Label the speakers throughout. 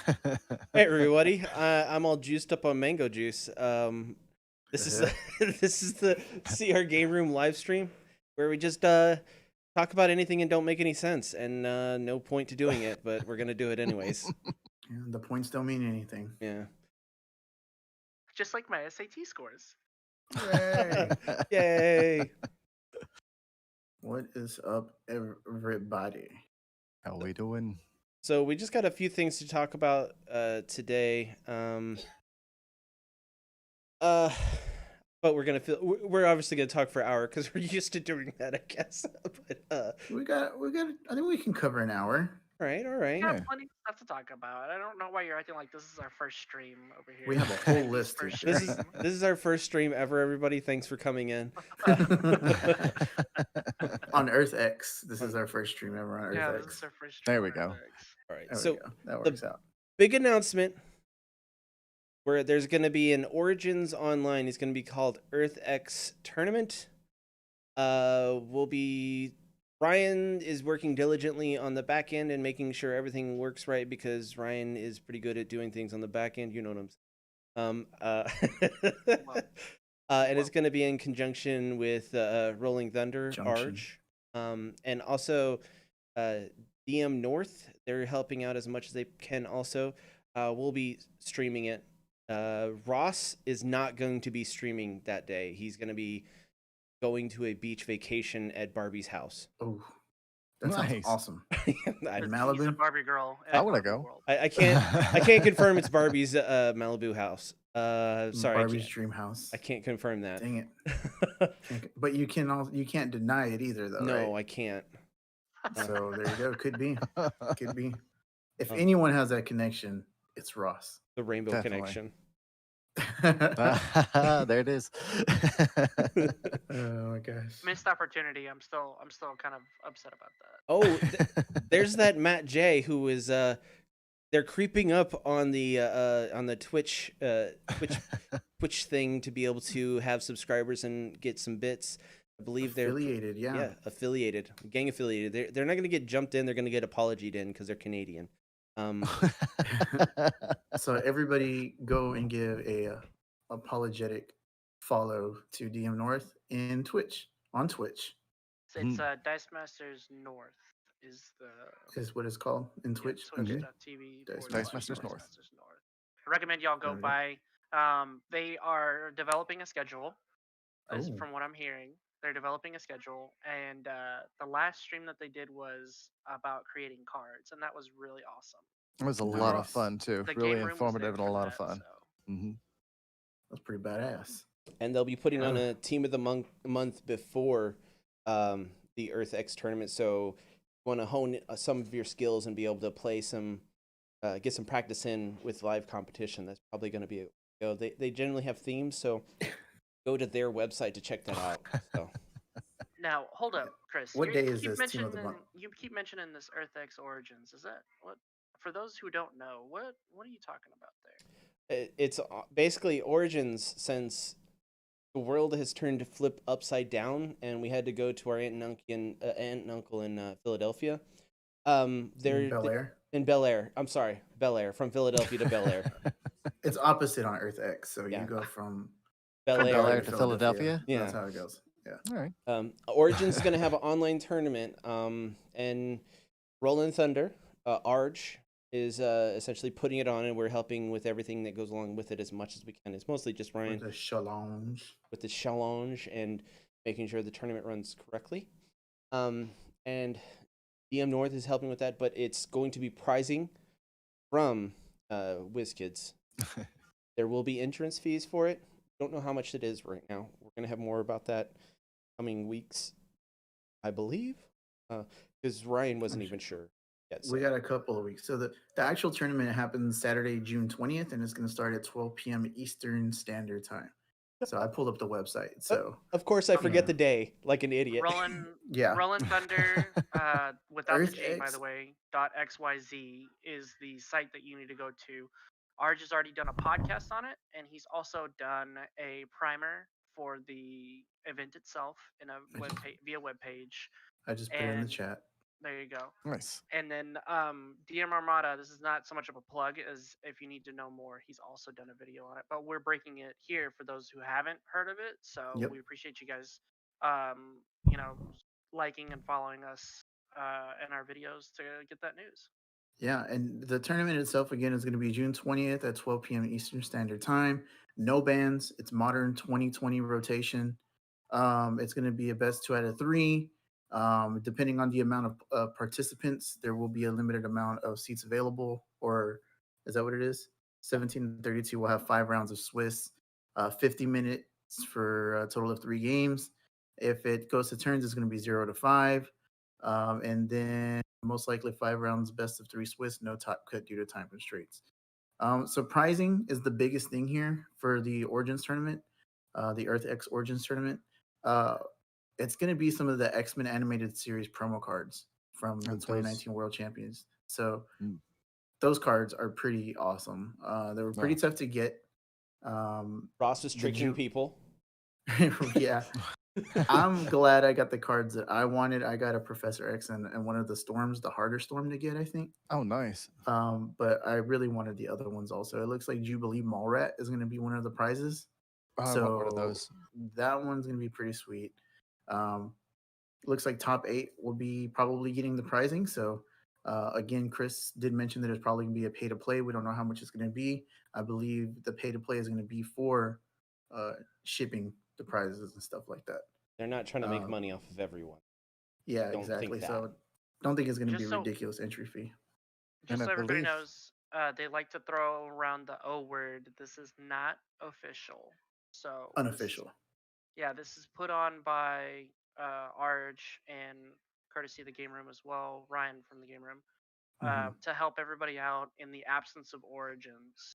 Speaker 1: Hey everybody, I'm all juiced up on mango juice. This is
Speaker 2: Uh-huh.
Speaker 1: this is the CR Game Room live stream where we just talk about anything and don't make any sense, and no point to doing it, but we're gonna do it anyways.
Speaker 2: Yeah, the points don't mean anything.
Speaker 1: Yeah.
Speaker 3: Just like my SAT scores.
Speaker 2: Hooray!
Speaker 1: Yay!
Speaker 2: What is up, everybody?
Speaker 4: How we doing?
Speaker 1: So we just got a few things to talk about today. Uh, but we're obviously gonna talk for an hour because we're used to doing that, I guess. But
Speaker 2: We got. I think we can cover an hour.
Speaker 1: all right.
Speaker 3: We got
Speaker 4: Yeah.
Speaker 3: plenty of stuff to talk about. I don't know why you're acting like this is our first stream over here.
Speaker 2: We have a whole
Speaker 3: Andy's
Speaker 2: list to
Speaker 3: first
Speaker 2: share.
Speaker 1: This is
Speaker 3: stream.
Speaker 1: this is our first stream ever. Everybody, thanks for coming in.
Speaker 2: On Earth X, this is our first stream ever on Earth
Speaker 3: Yeah, this
Speaker 2: X.
Speaker 3: is our first stream.
Speaker 4: There we
Speaker 3: on
Speaker 4: go.
Speaker 3: Earth X.
Speaker 1: All right.
Speaker 2: There
Speaker 1: So
Speaker 2: we go. That works out.
Speaker 1: big announcement where there's going to be an Origins Online. It's going to be called Earth X Tournament. Ryan is working diligently on the back end and making sure everything works right because Ryan is pretty good at doing things on the back end. You know what I'm saying? And it's going to be in conjunction with Rolling Thunder,
Speaker 2: Junction.
Speaker 1: Arch, and also DM North. They're helping out as much as they can. Also, we'll be streaming it. Ross is not going to be streaming that day. He's going to be going to a beach vacation at Barbie's house.
Speaker 2: Oh, that sounds
Speaker 4: Nice.
Speaker 2: awesome.
Speaker 1: I,
Speaker 2: In
Speaker 3: He's a
Speaker 2: Malibu.
Speaker 3: Barbie girl. in
Speaker 4: I
Speaker 3: a
Speaker 4: wanna
Speaker 3: Barbie
Speaker 4: go.
Speaker 3: world.
Speaker 1: I can't confirm it's Barbie's Malibu house. Sorry,
Speaker 2: Barbie's dream house.
Speaker 1: I can't confirm that.
Speaker 2: Dang it! But you can't deny it either, though.
Speaker 1: No,
Speaker 2: right?
Speaker 1: I can't.
Speaker 2: So there you go. Could be. Could be. If
Speaker 1: Um,
Speaker 2: anyone has that connection, it's Ross.
Speaker 1: The Rainbow
Speaker 4: Definitely.
Speaker 1: Connection.
Speaker 4: There it is.
Speaker 2: Oh my gosh.
Speaker 3: Missed opportunity. I'm still kind of upset about that.
Speaker 1: Oh, there's that Matt J who is they're creeping up on the Twitch thing to be able to have subscribers and get some bits. I believe they're
Speaker 2: Affiliated, yeah.
Speaker 1: affiliated, gang affiliated. They're not going to get jumped in. They're going to get apologied in because they're Canadian.
Speaker 2: So everybody go and give a apologetic follow to DM North on Twitch.
Speaker 3: It's Dice Masters North is the
Speaker 2: Is what it's called in Twitch. Okay.
Speaker 3: Twitch.tv
Speaker 2: Dice
Speaker 4: Dice Masters North.
Speaker 3: North. I recommend y'all go
Speaker 2: There we go.
Speaker 3: by. They are developing a schedule, as
Speaker 2: Oh.
Speaker 3: from what I'm hearing. They're developing a schedule, and the last stream that they did was about creating cards, and that was really awesome.
Speaker 4: It was a lot of
Speaker 2: Nice.
Speaker 4: fun too.
Speaker 3: The
Speaker 4: Really
Speaker 3: game room was
Speaker 4: informative and
Speaker 3: there
Speaker 4: a
Speaker 3: for
Speaker 4: lot of
Speaker 3: that,
Speaker 4: fun.
Speaker 3: so.
Speaker 4: hmm
Speaker 2: That's pretty badass.
Speaker 1: And they'll be putting on
Speaker 2: Yeah.
Speaker 1: a team of the month before the Earth X tournament. So you want to hone some of your skills and be able to play some, get some practice in with live competition. That's probably going to be They generally have themes, so go to their website to check that out. So
Speaker 3: Now, hold up, Chris.
Speaker 2: What
Speaker 3: you
Speaker 2: day is
Speaker 3: keep
Speaker 2: this Team of the
Speaker 3: mentioning-
Speaker 2: Month?
Speaker 3: You keep mentioning this Earth X Origins. Is that what? For those who don't know, what are you talking about there?
Speaker 1: it's basically Origins since the world has turned to flip upside down, and we had to go to our aunt and uncle in Philadelphia. They're
Speaker 2: Bel Air.
Speaker 1: in Bel Air. I'm sorry, Bel Air, from Philadelphia to Bel Air.
Speaker 2: It's opposite on Earth X, so
Speaker 1: Yeah.
Speaker 2: you go from
Speaker 1: Bel
Speaker 4: From Bel
Speaker 1: Air.
Speaker 4: Air to Philadelphia?
Speaker 1: Yeah.
Speaker 2: That's how it goes. Yeah.
Speaker 4: All right.
Speaker 1: Origin's going to have an online tournament, and Rolling Thunder, Arch, is essentially putting it on, and we're helping with everything that goes along with it as much as we can. It's mostly just Ryan
Speaker 2: With the challenge.
Speaker 1: with the challenge and making sure the tournament runs correctly. And DM North is helping with that, but it's going to be prizing from WizKids. There will be entrance fees for it. Don't know how much it is right now. We're going to have more about that coming weeks, I believe, because Ryan wasn't even sure yet.
Speaker 2: We got a couple of weeks. So the actual tournament happens Saturday, June 20th, and it's going to start at 12 p.m. Eastern Standard Time. So I pulled up the website. So
Speaker 1: Of course, I forget
Speaker 2: Yeah.
Speaker 1: the day, like an idiot.
Speaker 2: yeah,
Speaker 3: Rolling Thunder, without
Speaker 2: Earth
Speaker 3: the J, by
Speaker 2: X.
Speaker 3: the way, .xyz is the site that you need to go to. Arj has already done a podcast on it, and he's also done a primer for the event itself in a web via web page.
Speaker 2: I just put it in the
Speaker 3: And-
Speaker 2: chat.
Speaker 3: There you go.
Speaker 4: Nice.
Speaker 3: And then DM Armada, this is not so much of a plug as if you need to know more, he's also done a video on it. But we're breaking it here for those who haven't heard of it. So
Speaker 2: Yep.
Speaker 3: we appreciate you guys, you know, liking and following us in our videos to get that news.
Speaker 2: Yeah, and the tournament itself again is going to be June 20th at 12 p.m. Eastern Standard Time. No bans. It's modern 2020 rotation. It's going to be a best 2 out of 3. Depending on the amount of participants, there will be a limited amount of seats available. Or is that what it is? 1732 will have 5 rounds of Swiss, 50 minutes for a total of 3 games. If it goes to turns, it's going to be 0 to 5. And then most likely 5 rounds, best of 3 Swiss, no top cut due to time constraints. Surprising is the biggest thing here for the Origins tournament, the Earth X Origins tournament. It's going to be some of the X-Men animated series promo cards from the
Speaker 4: That's those.
Speaker 2: 2019 World Champions. So
Speaker 4: Mm.
Speaker 2: those cards are pretty awesome. They were pretty
Speaker 4: Wow.
Speaker 2: tough to get.
Speaker 1: Ross was
Speaker 2: The
Speaker 1: tricking
Speaker 2: Ju-
Speaker 1: people.
Speaker 2: Yeah, I'm glad I got the cards that I wanted. I got a Professor X and one of the storms, the harder storm to get, I think.
Speaker 4: Oh, nice.
Speaker 2: But I really wanted the other ones also. It looks like Jubilee Mallrat is going to be one of the prizes.
Speaker 4: I want one of those.
Speaker 2: That one's going to be pretty sweet. Looks like top 8 will be probably getting the prizing. So again, Chris did mention that it's probably going to be a pay to play. We don't know how much it's going to be. I believe the pay to play is going to be for shipping the prizes and stuff like that.
Speaker 1: They're not trying to make
Speaker 2: Um,
Speaker 1: money off of everyone.
Speaker 2: Yeah,
Speaker 1: Don't think
Speaker 2: exactly.
Speaker 1: that.
Speaker 2: So don't think it's going to be
Speaker 3: Just so-
Speaker 2: ridiculous entry fee.
Speaker 3: Just
Speaker 4: And I
Speaker 3: so everybody
Speaker 4: believe-
Speaker 3: knows, they like to throw around the O word. This is not official. So this is-
Speaker 2: Unofficial.
Speaker 3: yeah, this is put on by Arj and courtesy of the game room as well, Ryan from the game room, to help everybody out in the absence of Origins.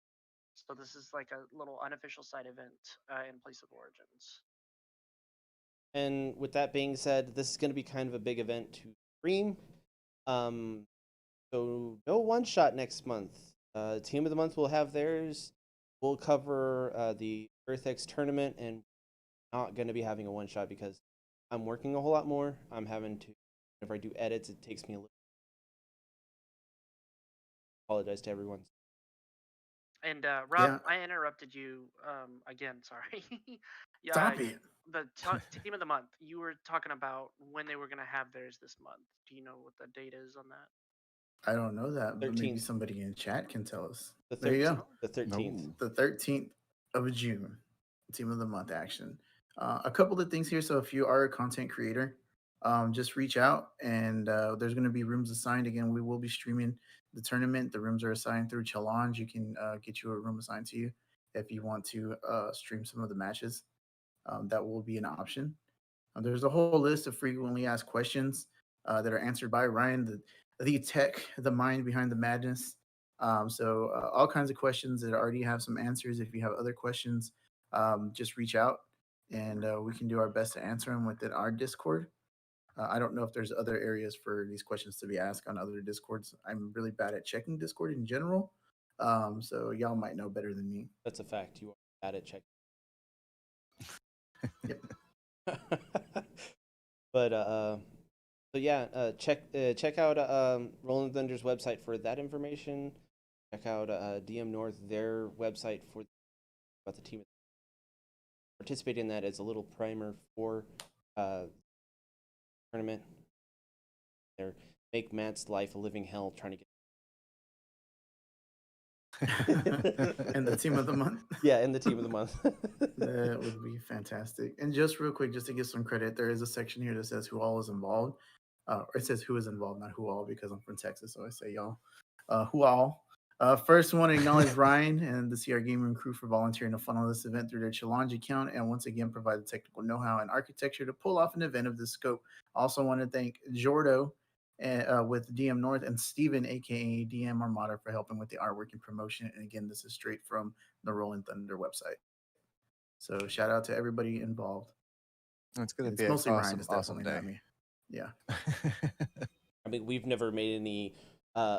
Speaker 3: So this is like a little unofficial side event in place of Origins.
Speaker 1: And with that being said, this is going to be kind of a big event to stream. So no one shot next month. Team of the month will have theirs. We'll cover the EarthX tournament, and not going to be having a one shot because I'm working a whole lot more. I'm having to, whenever I do edits, it takes me a little. Apologize to everyone.
Speaker 3: And Rob,
Speaker 2: Yeah.
Speaker 3: I interrupted you again. Sorry. Yeah,
Speaker 2: Stop it.
Speaker 3: The team of the month. You were talking about when they were going to have theirs this month. Do you know what the date is on that?
Speaker 2: I don't know that, but maybe
Speaker 1: 13th.
Speaker 2: somebody in chat can tell us.
Speaker 1: The
Speaker 2: There you
Speaker 1: 13th.
Speaker 2: go.
Speaker 1: The 13th.
Speaker 4: No.
Speaker 2: The 13th of June, team of the month action. A couple of things here. So if you are a content creator, just reach out and there's going to be rooms assigned. Again, we will be streaming the tournament. The rooms are assigned through Challenge. You can get you a room assigned to you if you want to stream some of the matches. That will be an option. There's a whole list of frequently asked questions that are answered by Ryan, the tech, the mind behind the madness. So all kinds of questions that already have some answers. If you have other questions, just reach out and we can do our best to answer them within our Discord. I don't know if there's other areas for these questions to be asked on other Discords. I'm really bad at checking Discord in general. So y'all might know better than me.
Speaker 1: That's a fact. You are bad at checking.
Speaker 2: Yep.
Speaker 1: But so yeah, check out Rolling Thunder's website for that information. Check out DM North, their website for about the team. Participate in that as a little primer for tournament. There, make Matt's life a living hell trying to get.
Speaker 2: And the team of the month.
Speaker 1: Yeah, and the team of the month.
Speaker 2: That would be fantastic. And just real quick, just to give some credit, there is a section here that says who all is involved. Or it says who is involved, not who all, because I'm from Texas, so I say y'all. Who all? First, I want to acknowledge Ryan and the CR Gaming crew for volunteering to funnel this event through their Challenge account and once again provide the technical know-how and architecture to pull off an event of this scope. Also want to thank Jordo with DM North and Steven, aka DM Armada, for helping with the artwork and promotion. And again, this is straight from the Rolling Thunder website. So shout out to everybody involved.
Speaker 4: It's gonna
Speaker 2: It's
Speaker 4: be an
Speaker 2: mostly Ryan.
Speaker 4: awesome,
Speaker 2: It's
Speaker 4: awesome
Speaker 2: definitely not
Speaker 4: day.
Speaker 2: me. Yeah.
Speaker 1: I mean, we've never made any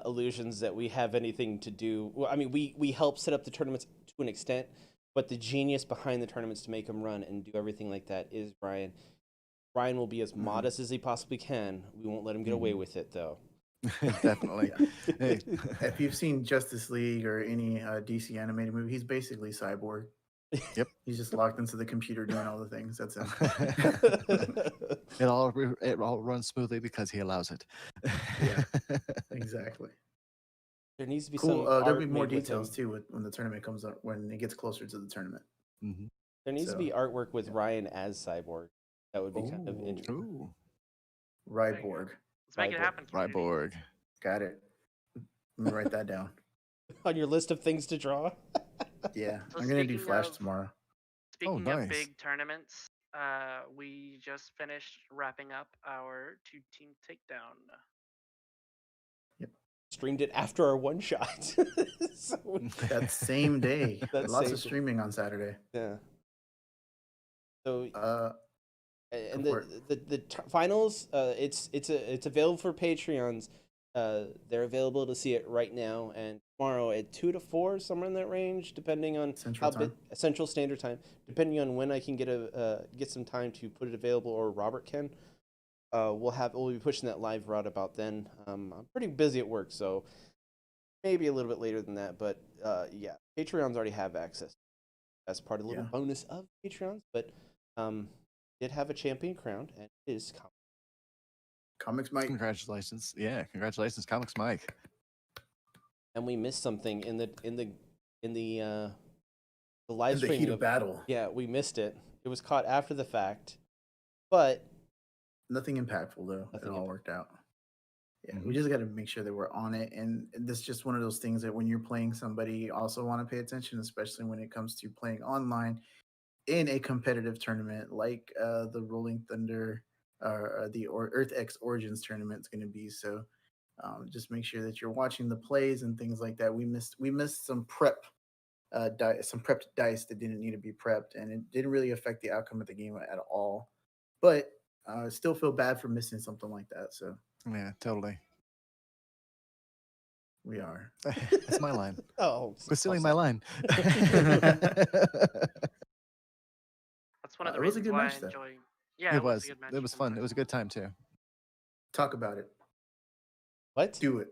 Speaker 1: illusions that we have anything to do. Well, I mean, we help set up the tournaments to an extent, but the genius behind the tournaments to make them run and do everything like that is Ryan. Ryan will be as
Speaker 2: Mhm.
Speaker 1: modest as he possibly can. We won't let him get away
Speaker 4: Mhm.
Speaker 1: with it, though.
Speaker 4: Definitely. Hey.
Speaker 2: If you've seen Justice League or any DC animated movie, he's basically Cyborg.
Speaker 4: Yep.
Speaker 2: He's just locked into the computer doing all the things. That's him.
Speaker 4: It all runs smoothly because he allows it.
Speaker 2: Yeah. Exactly.
Speaker 1: There needs to be
Speaker 2: Cool.
Speaker 1: some
Speaker 2: There'll be
Speaker 1: art
Speaker 2: more
Speaker 1: made with
Speaker 2: details
Speaker 1: him.
Speaker 2: too when the tournament comes up, when it gets closer to the tournament.
Speaker 4: Mhm.
Speaker 1: There needs to
Speaker 2: So,
Speaker 1: be artwork with
Speaker 2: yeah.
Speaker 1: Ryan as Cyborg. That would be kind of
Speaker 2: Ooh.
Speaker 1: interesting.
Speaker 4: Ooh,
Speaker 3: There you go.
Speaker 2: Ryborg.
Speaker 3: Let's make it
Speaker 1: Cyborg.
Speaker 3: happen, community.
Speaker 4: Ryborg.
Speaker 2: Got it. Let me write that down.
Speaker 1: On your list of things to draw?
Speaker 2: Yeah.
Speaker 3: So
Speaker 2: I'm gonna do
Speaker 3: speaking
Speaker 2: Flash
Speaker 3: of
Speaker 2: tomorrow.
Speaker 3: speaking
Speaker 4: nice.
Speaker 3: of big tournaments, we just finished wrapping up our 2-team takedown.
Speaker 1: Streamed it after our one shot. So,
Speaker 2: That same day.
Speaker 1: That
Speaker 2: Lots
Speaker 1: same
Speaker 2: of
Speaker 1: day.
Speaker 2: streaming on Saturday.
Speaker 1: yeah. So and
Speaker 2: go for
Speaker 1: the finals, it's available for Patreons. They're available to see it right now and tomorrow at 2 to 4, somewhere in that range, depending on
Speaker 2: Central Time.
Speaker 1: Central Standard Time, depending on when I can get some time to put it available, or Robert can. We'll be pushing that live route about then. I'm pretty busy at work, so maybe a little bit later than that. But yeah, Patreons already have access. That's part of the little
Speaker 2: Yeah.
Speaker 1: bonus of Patreons. But did have a champion crowned, and it is
Speaker 2: Comics Mike.
Speaker 4: Congratulations. Yeah, congratulations, Comics Mike.
Speaker 1: and we missed something in the live
Speaker 2: In the
Speaker 1: streaming
Speaker 2: heat of battle.
Speaker 1: Yeah, we missed it. It was caught after the fact, but
Speaker 2: Nothing impactful though.
Speaker 1: Nothing
Speaker 2: It all
Speaker 1: impactful.
Speaker 2: worked out. Yeah,
Speaker 4: Mhm.
Speaker 2: we just got to make sure that we're on it, and this is just one of those things that when you're playing somebody, you also want to pay attention, especially when it comes to playing online in a competitive tournament like the Rolling Thunder or Earth X Origins tournament is going to be. So just make sure that you're watching the plays and things like that. We missed some some prepped dice that didn't need to be prepped, and it didn't really affect the outcome of the game at all. But still feel bad for missing something like that. So
Speaker 4: Yeah, totally.
Speaker 2: we are.
Speaker 4: That's my line.
Speaker 1: oh,
Speaker 4: Quit stealing my line.
Speaker 3: That's one of the
Speaker 2: It was a
Speaker 3: reasons
Speaker 2: good
Speaker 3: why
Speaker 2: match,
Speaker 3: I
Speaker 2: though.
Speaker 3: enjoy. Yeah,
Speaker 4: It
Speaker 3: it was
Speaker 4: was.
Speaker 3: a good match.
Speaker 4: It was fun. It was a good time too.
Speaker 2: Talk about it.
Speaker 1: what?
Speaker 2: Do it.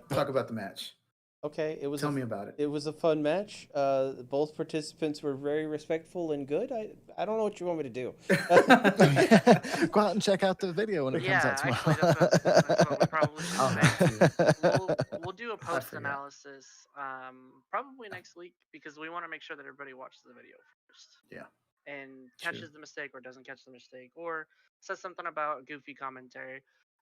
Speaker 2: Talk about the match.
Speaker 1: Okay, it was
Speaker 2: Tell me about it.
Speaker 1: It was a fun match. Both participants were very respectful and good. I don't know what you want me to do.
Speaker 4: Go out and check out the video when it comes
Speaker 3: Yeah,
Speaker 4: out tomorrow.
Speaker 3: actually, that's what we probably should
Speaker 2: I'll
Speaker 3: say.
Speaker 2: have to.
Speaker 3: We'll do a
Speaker 2: I
Speaker 3: post
Speaker 2: forgot.
Speaker 3: analysis probably next week, because we want to make sure that everybody watches the video first.
Speaker 2: Yeah.
Speaker 3: And
Speaker 2: True.
Speaker 3: catches the mistake or doesn't catch the mistake, or says something about goofy commentary.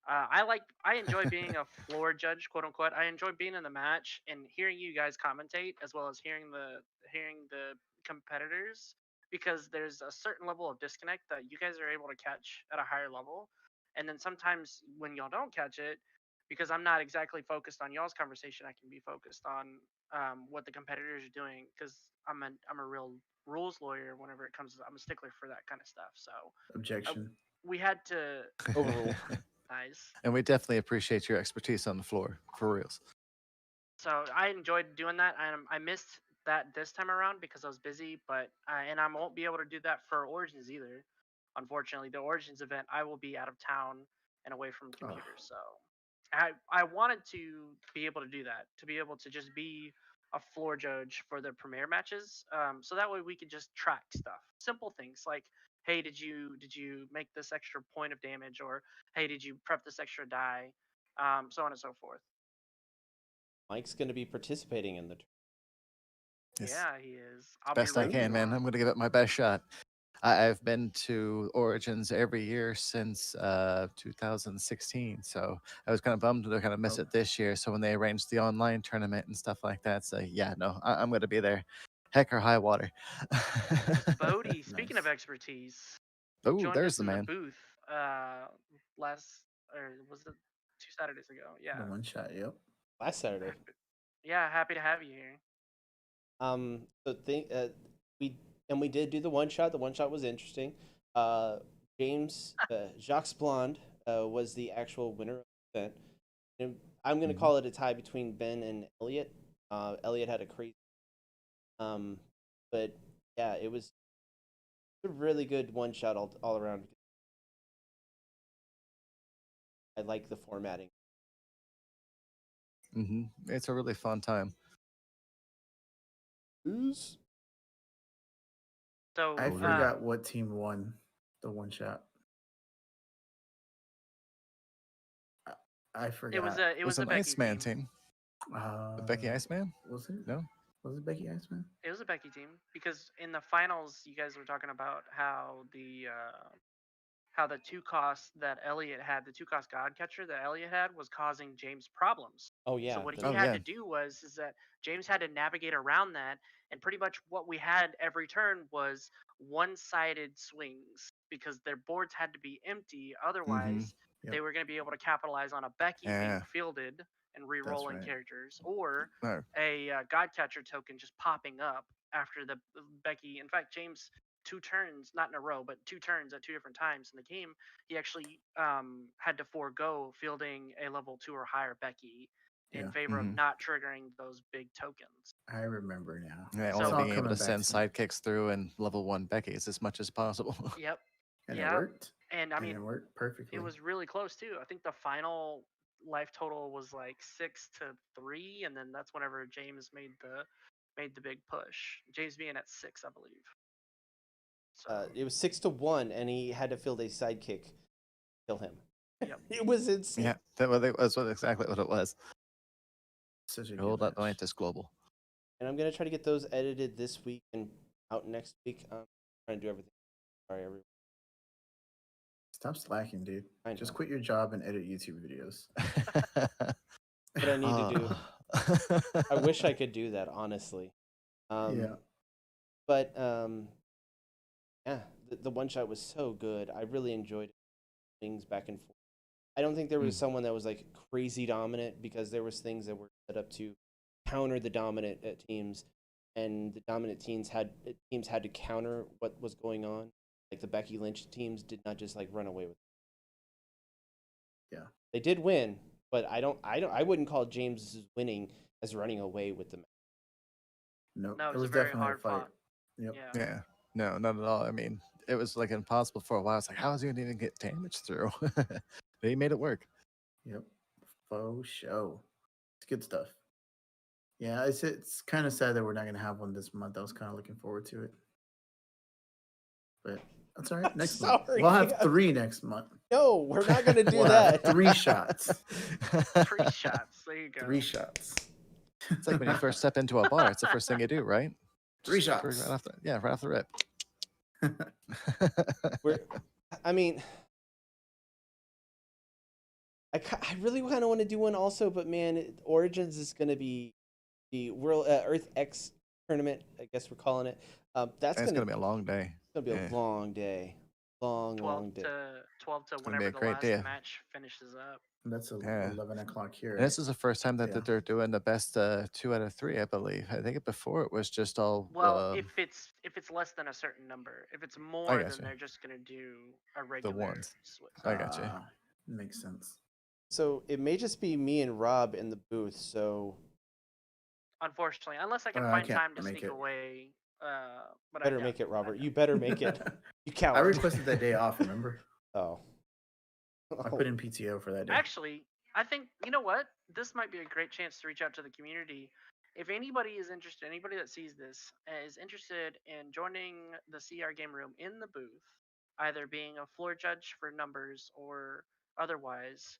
Speaker 3: I enjoy being a floor judge, quote unquote. I enjoy being in the match and hearing you guys commentate, as well as hearing the competitors, because there's a certain level of disconnect that you guys are able to catch at a higher level, and then sometimes when y'all don't catch it, because I'm not exactly focused on y'all's conversation, I can be focused on what the competitors are doing, because I'm a real rules lawyer. Whenever it comes to, I'm a stickler for that kind of stuff. So
Speaker 2: Objection.
Speaker 3: we had to
Speaker 1: Overrule.
Speaker 3: nice.
Speaker 4: And we definitely appreciate your expertise on the floor, for reals.
Speaker 3: So I enjoyed doing that. I missed that this time around because I was busy, but and I won't be able to do that for Origins either. Unfortunately, the Origins event, I will be out of town and away from
Speaker 2: Oh.
Speaker 3: computers. So I wanted to be able to do that, to be able to just be a floor judge for the premiere matches, so that way we could just track stuff, simple things like, hey, did you make this extra point of damage, or hey, did you prep this extra die, so on and so forth.
Speaker 1: Mike's going to be participating in the tournament.
Speaker 4: Yes.
Speaker 3: Yeah, he is. I'll
Speaker 4: Best
Speaker 3: be
Speaker 4: I
Speaker 3: ready
Speaker 4: can, man.
Speaker 3: tomorrow.
Speaker 4: I'm going to give it my best shot. I've been to Origins every year since 2016, so I was kind of bummed to kind of miss
Speaker 2: Oh.
Speaker 4: it this year. So when they arranged the online tournament and stuff like that, so yeah, no, I'm going to be there, heck or high water.
Speaker 3: Bodie, speaking of
Speaker 2: Nice.
Speaker 3: expertise,
Speaker 4: Oh,
Speaker 3: joined
Speaker 4: there's
Speaker 3: us
Speaker 4: the
Speaker 3: in the
Speaker 4: man.
Speaker 3: booth last, or was it 2 Saturdays ago? Yeah.
Speaker 2: The one shot. Yep.
Speaker 1: Last Saturday.
Speaker 3: Yeah, happy to have you here.
Speaker 1: We did do the one shot. The one shot was interesting. James Jacques Blonde was the actual winner of the event. And I'm gonna
Speaker 4: Mhm.
Speaker 1: call it a tie between Ben and Elliot. Elliot had a crazy, but yeah, it was a really good one shot all around. I like the formatting.
Speaker 4: It's a really fun time.
Speaker 1: Who's
Speaker 3: So
Speaker 2: I
Speaker 4: Oh, yeah.
Speaker 2: forgot what team won the one shot. I forgot.
Speaker 3: it was a
Speaker 4: It was
Speaker 3: a
Speaker 4: an
Speaker 3: Becky
Speaker 4: Iceman
Speaker 3: team.
Speaker 4: team. The Becky Iceman?
Speaker 2: Was it?
Speaker 4: No?
Speaker 2: Was it Becky Iceman?
Speaker 3: It was a Becky team because in the finals, you guys were talking about how the two costs that Elliot had, the two cost God catcher that Elliot had, was causing James problems.
Speaker 1: Oh yeah.
Speaker 3: So what he
Speaker 4: Oh,
Speaker 3: had
Speaker 4: yeah.
Speaker 3: to do is that James had to navigate around that, and pretty much what we had every turn was one-sided swings because their boards had to be empty. Otherwise,
Speaker 2: Yep.
Speaker 3: they were going to be able to capitalize on a Becky being
Speaker 4: Yeah.
Speaker 3: fielded and re-rolling
Speaker 2: right.
Speaker 3: characters, or
Speaker 4: No.
Speaker 3: a God catcher token just popping up after the Becky. In fact, James 2 turns, not in a row, but 2 turns at 2 different times in the game, he actually had to forego fielding a level 2 or higher Becky in
Speaker 2: Yeah.
Speaker 3: favor
Speaker 4: Mhm.
Speaker 3: of not triggering those big tokens.
Speaker 2: I remember now.
Speaker 4: Yeah,
Speaker 3: So-
Speaker 4: only
Speaker 3: It's all
Speaker 4: being able
Speaker 2: coming
Speaker 4: to
Speaker 2: back
Speaker 4: send
Speaker 2: to me.
Speaker 4: sidekicks through and level 1 Becky's as much as possible.
Speaker 3: Yep.
Speaker 2: And
Speaker 3: Yeah.
Speaker 2: it worked.
Speaker 3: And I
Speaker 2: And
Speaker 3: mean,
Speaker 2: it worked perfectly.
Speaker 3: it was really close too. I think the final life total was like 6-3, and then that's whenever James made the big push. James being at 6, I believe. So
Speaker 1: It was 6-1, and he had to field a sidekick to kill him.
Speaker 3: Yep.
Speaker 1: It was insane.
Speaker 4: Yeah, was exactly what it was.
Speaker 2: such a good
Speaker 4: Old
Speaker 2: match.
Speaker 4: Atlantis Global.
Speaker 1: And I'm gonna try to get those edited this week and out next week. Trying to do everything. Sorry, everyone.
Speaker 2: Stop slacking, dude.
Speaker 1: I
Speaker 2: Just
Speaker 1: know.
Speaker 2: quit your job and edit YouTube videos.
Speaker 1: What I need to do.
Speaker 4: do.
Speaker 1: I wish I could do that, honestly.
Speaker 2: Yeah.
Speaker 1: But yeah, the one shot was so good. I really enjoyed things back and forth. I don't think there was someone that was like crazy dominant, because there was things that were set up to counter the dominant teams, and the dominant teams had to counter what was going on. Like the Becky Lynch teams did not just like run away with it.
Speaker 2: Yeah.
Speaker 1: They did win, but I wouldn't call James's winning as running away with the match.
Speaker 2: Nope.
Speaker 3: No,
Speaker 2: it
Speaker 3: it was
Speaker 2: was
Speaker 3: a very
Speaker 2: definitely
Speaker 3: hard
Speaker 2: a fight.
Speaker 3: fought.
Speaker 2: Yep.
Speaker 3: Yeah.
Speaker 4: Yeah, no, not at all. I mean, it was like impossible for a while. It's like, how is he gonna even get damage through? But he made it work.
Speaker 2: Yep. Faux show. It's good stuff. Yeah, it's kind of sad that we're not gonna have one this month. I was kind of looking forward to it. But that's all right.
Speaker 1: I'm
Speaker 2: Next month.
Speaker 1: sorry.
Speaker 2: We'll have 3 next month.
Speaker 1: No, we're not gonna do
Speaker 2: We'll have
Speaker 1: that.
Speaker 2: 3 shots.
Speaker 3: 3 shots. There you go.
Speaker 2: 3 shots.
Speaker 4: It's like when you first step into a bar. It's the first thing you do, right?
Speaker 2: 3
Speaker 4: Just
Speaker 2: shots.
Speaker 4: Right off the rip.
Speaker 1: I mean, I really kind of want to do one also, but man, Origins is going to be the World Earth X tournament. I guess we're calling it. That's
Speaker 4: It's
Speaker 1: going
Speaker 4: gonna be a long day.
Speaker 1: to be
Speaker 4: yeah.
Speaker 1: a long day, long
Speaker 3: 12
Speaker 1: day.
Speaker 3: to 12 to
Speaker 4: gonna be
Speaker 3: whenever
Speaker 4: a
Speaker 3: the
Speaker 4: great
Speaker 3: last
Speaker 4: day.
Speaker 3: match finishes up.
Speaker 2: That's
Speaker 4: Yeah.
Speaker 2: 11 o'clock here.
Speaker 4: And this is the first time that
Speaker 2: Yeah.
Speaker 4: they're doing the best 2 out of 3, I believe. I think before it was just all.
Speaker 3: Well, if it's less than a certain number, if it's more, then
Speaker 4: gotcha.
Speaker 3: they're just gonna do a regular
Speaker 4: ones.
Speaker 3: switch.
Speaker 4: I got you.
Speaker 2: Makes sense.
Speaker 1: So it may just be me and Rob in the booth. So
Speaker 3: Unfortunately, unless I can
Speaker 2: I
Speaker 3: find
Speaker 2: can't
Speaker 3: time to
Speaker 2: make
Speaker 3: sneak
Speaker 2: it.
Speaker 3: away. But
Speaker 1: better
Speaker 3: I doubt
Speaker 1: make it,
Speaker 3: I
Speaker 1: Robert.
Speaker 3: doubt
Speaker 1: You better make it. You coward.
Speaker 2: I requested that day off, remember?
Speaker 1: Oh.
Speaker 2: I put in PTO for that day.
Speaker 3: Actually, I think, you know what? This might be a great chance to reach out to the community. If anybody is interested, anybody that sees this is interested in joining the CR game room in the booth, either being a floor judge for numbers or otherwise,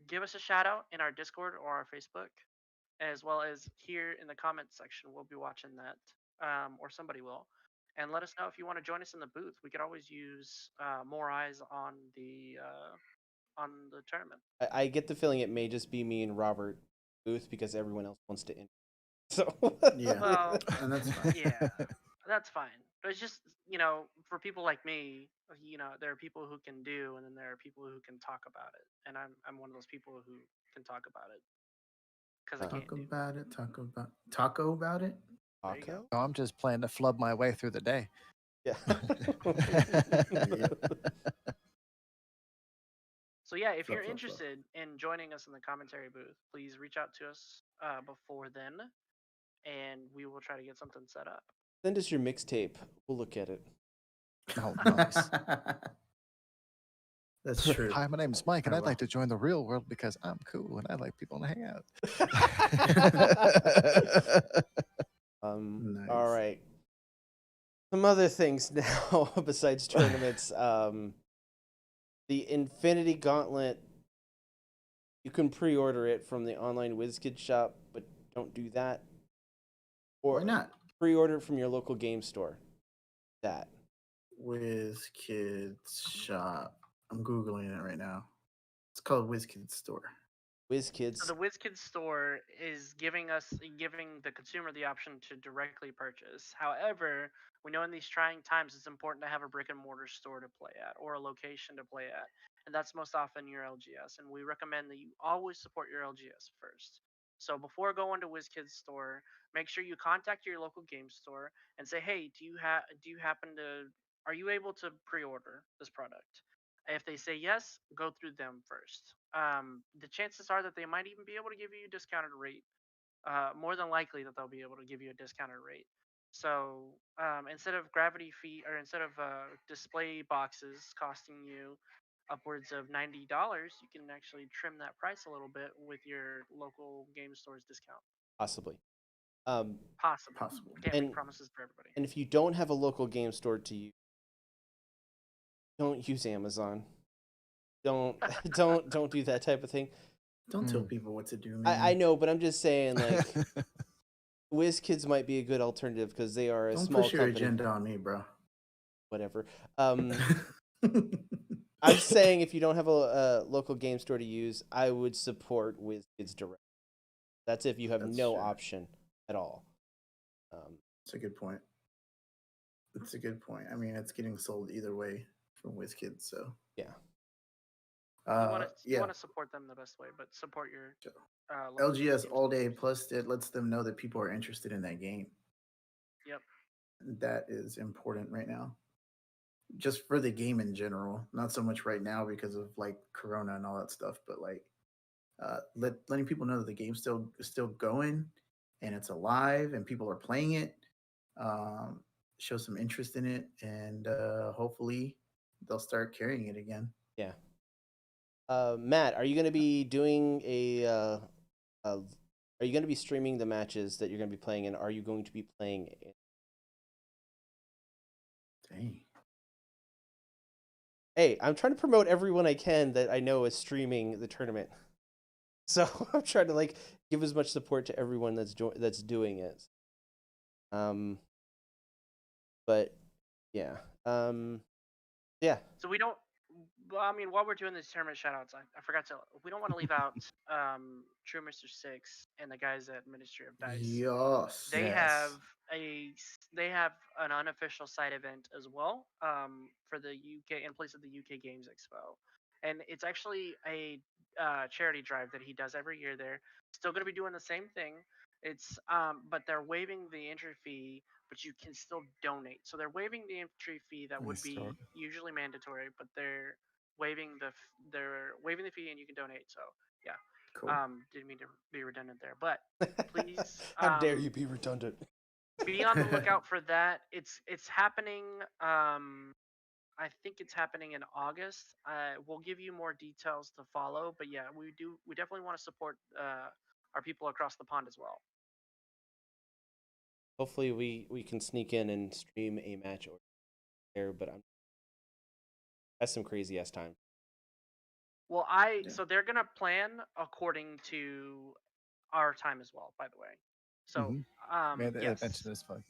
Speaker 3: give us a shout out in our Discord or our Facebook, as well as here in the comments section. We'll be watching that, or somebody will. And let us know if you want to join us in the booth. We could always use more eyes on the tournament.
Speaker 1: I get the feeling it may just be me and Robert booth because everyone else wants to enter. So
Speaker 2: Yeah.
Speaker 3: Well,
Speaker 2: And that's fine.
Speaker 3: yeah, that's fine. But it's just, for people like me, there are people who can do, and then there are people who can talk about it. And I'm one of those people who can talk about it because I can't
Speaker 2: Talk
Speaker 3: do.
Speaker 2: about it. Taco about it.
Speaker 3: There you go.
Speaker 1: Taco?
Speaker 4: So I'm just planning to flub my way through the day.
Speaker 1: Yeah.
Speaker 3: So yeah, if
Speaker 2: Flip,
Speaker 3: you're
Speaker 2: flip, flip.
Speaker 3: interested in joining us in the commentary booth, please reach out to us before then, and we will try to get something set up.
Speaker 1: Send us your mixtape. We'll look at it.
Speaker 4: Oh, nice.
Speaker 2: That's true.
Speaker 4: Hi, my name's Mike, and
Speaker 2: Oh,
Speaker 4: I'd
Speaker 2: wow.
Speaker 4: like to join the real world because I'm cool and I like people to hang out.
Speaker 1: All
Speaker 2: Nice.
Speaker 1: right. Some other things now besides tournaments. The Infinity Gauntlet. You can pre-order it from the online WizKids shop, but don't do that. Or
Speaker 2: Why not?
Speaker 1: pre-order it from your local game store. That.
Speaker 2: WizKids shop. I'm googling it right now. It's called WizKids store.
Speaker 1: WizKids.
Speaker 3: So the WizKids store is giving the consumer the option to directly purchase. However, we know in these trying times it's important to have a brick and mortar store to play at or a location to play at, and that's most often your LGS. And we recommend that you always support your LGS first. So before going to WizKids store, make sure you contact your local game store and say, "Hey, do you happen to are you able to pre-order this product?" If they say yes, go through them first. The chances are that they might even be able to give you a discounted rate. More than likely that they'll be able to give you a discounted rate. So instead of gravity feet or instead of display boxes costing you upwards of $90, you can actually trim that price a little bit with your local game store's discount.
Speaker 1: Possibly.
Speaker 3: Possibly.
Speaker 2: Possible.
Speaker 3: Can't
Speaker 1: And-
Speaker 3: make promises for everybody.
Speaker 1: And if you don't have a local game store to use, don't use Amazon. Don't don't do that type of thing.
Speaker 2: Don't tell
Speaker 4: Mm.
Speaker 2: people what to do, man.
Speaker 1: I know, but I'm just saying, like, WizKids might be a good alternative because they are a
Speaker 2: Don't
Speaker 1: small
Speaker 2: push your
Speaker 1: company.
Speaker 2: agenda on me, bro.
Speaker 1: Whatever. I'm saying if you don't have a local game store to use, I would support WizKids direct. That's if you have
Speaker 2: That's
Speaker 1: no
Speaker 2: true.
Speaker 1: option at all.
Speaker 2: It's a good point. It's a good point. I mean, it's getting sold either way from WizKids, so
Speaker 1: Yeah.
Speaker 3: You
Speaker 2: yeah.
Speaker 3: want to support them the best way, but support your
Speaker 2: Sure.
Speaker 3: local
Speaker 2: LGS
Speaker 3: game
Speaker 2: all day.
Speaker 3: stores.
Speaker 2: Plus, it lets them know that people are interested in that game.
Speaker 3: Yep.
Speaker 2: That is important right now. Just for the game in general, not so much right now because of like Corona and all that stuff, but like letting people know that the game's still going and it's alive and people are playing it. Show some interest in it, and hopefully they'll start carrying it again.
Speaker 1: Yeah. Matt, are you going to be doing are you going to be streaming the matches that you're going to be playing, and are you going to be playing?
Speaker 2: Dang.
Speaker 1: Hey, I'm trying to promote everyone I can that I know is streaming the tournament. So I'm trying to like give as much support to everyone that's doing it. But yeah. Yeah.
Speaker 3: So we don't. Well, I mean, while we're doing these tournament shoutouts, I forgot to. We don't want to leave out True Mr. Six and the guys at Ministry of Dice.
Speaker 2: Yes.
Speaker 3: They
Speaker 4: Yes.
Speaker 3: have an unofficial side event as well for the UK in place of the UK Games Expo, and it's actually a charity drive that he does every year. There, still going to be doing the same thing. It's but they're waiving the entry fee, but you can still donate. So they're waiving the entry fee that would be
Speaker 4: Restore.
Speaker 3: usually mandatory, but they're waiving the fee and you can donate. So yeah,
Speaker 2: Cool.
Speaker 3: didn't mean to be redundant there, but please,
Speaker 1: How dare you be redundant?
Speaker 3: be on the lookout for that. It's happening. I think it's happening in August. We'll give you more details to follow, but yeah, we definitely want to support our people across the pond as well.
Speaker 1: Hopefully we can sneak in and stream a match or there, but that's some crazy ass time.
Speaker 3: Well,
Speaker 2: Yeah.
Speaker 3: so they're gonna plan according to our time as well. By the way, so
Speaker 4: Yeah, they
Speaker 3: yes.
Speaker 4: mentioned this fun.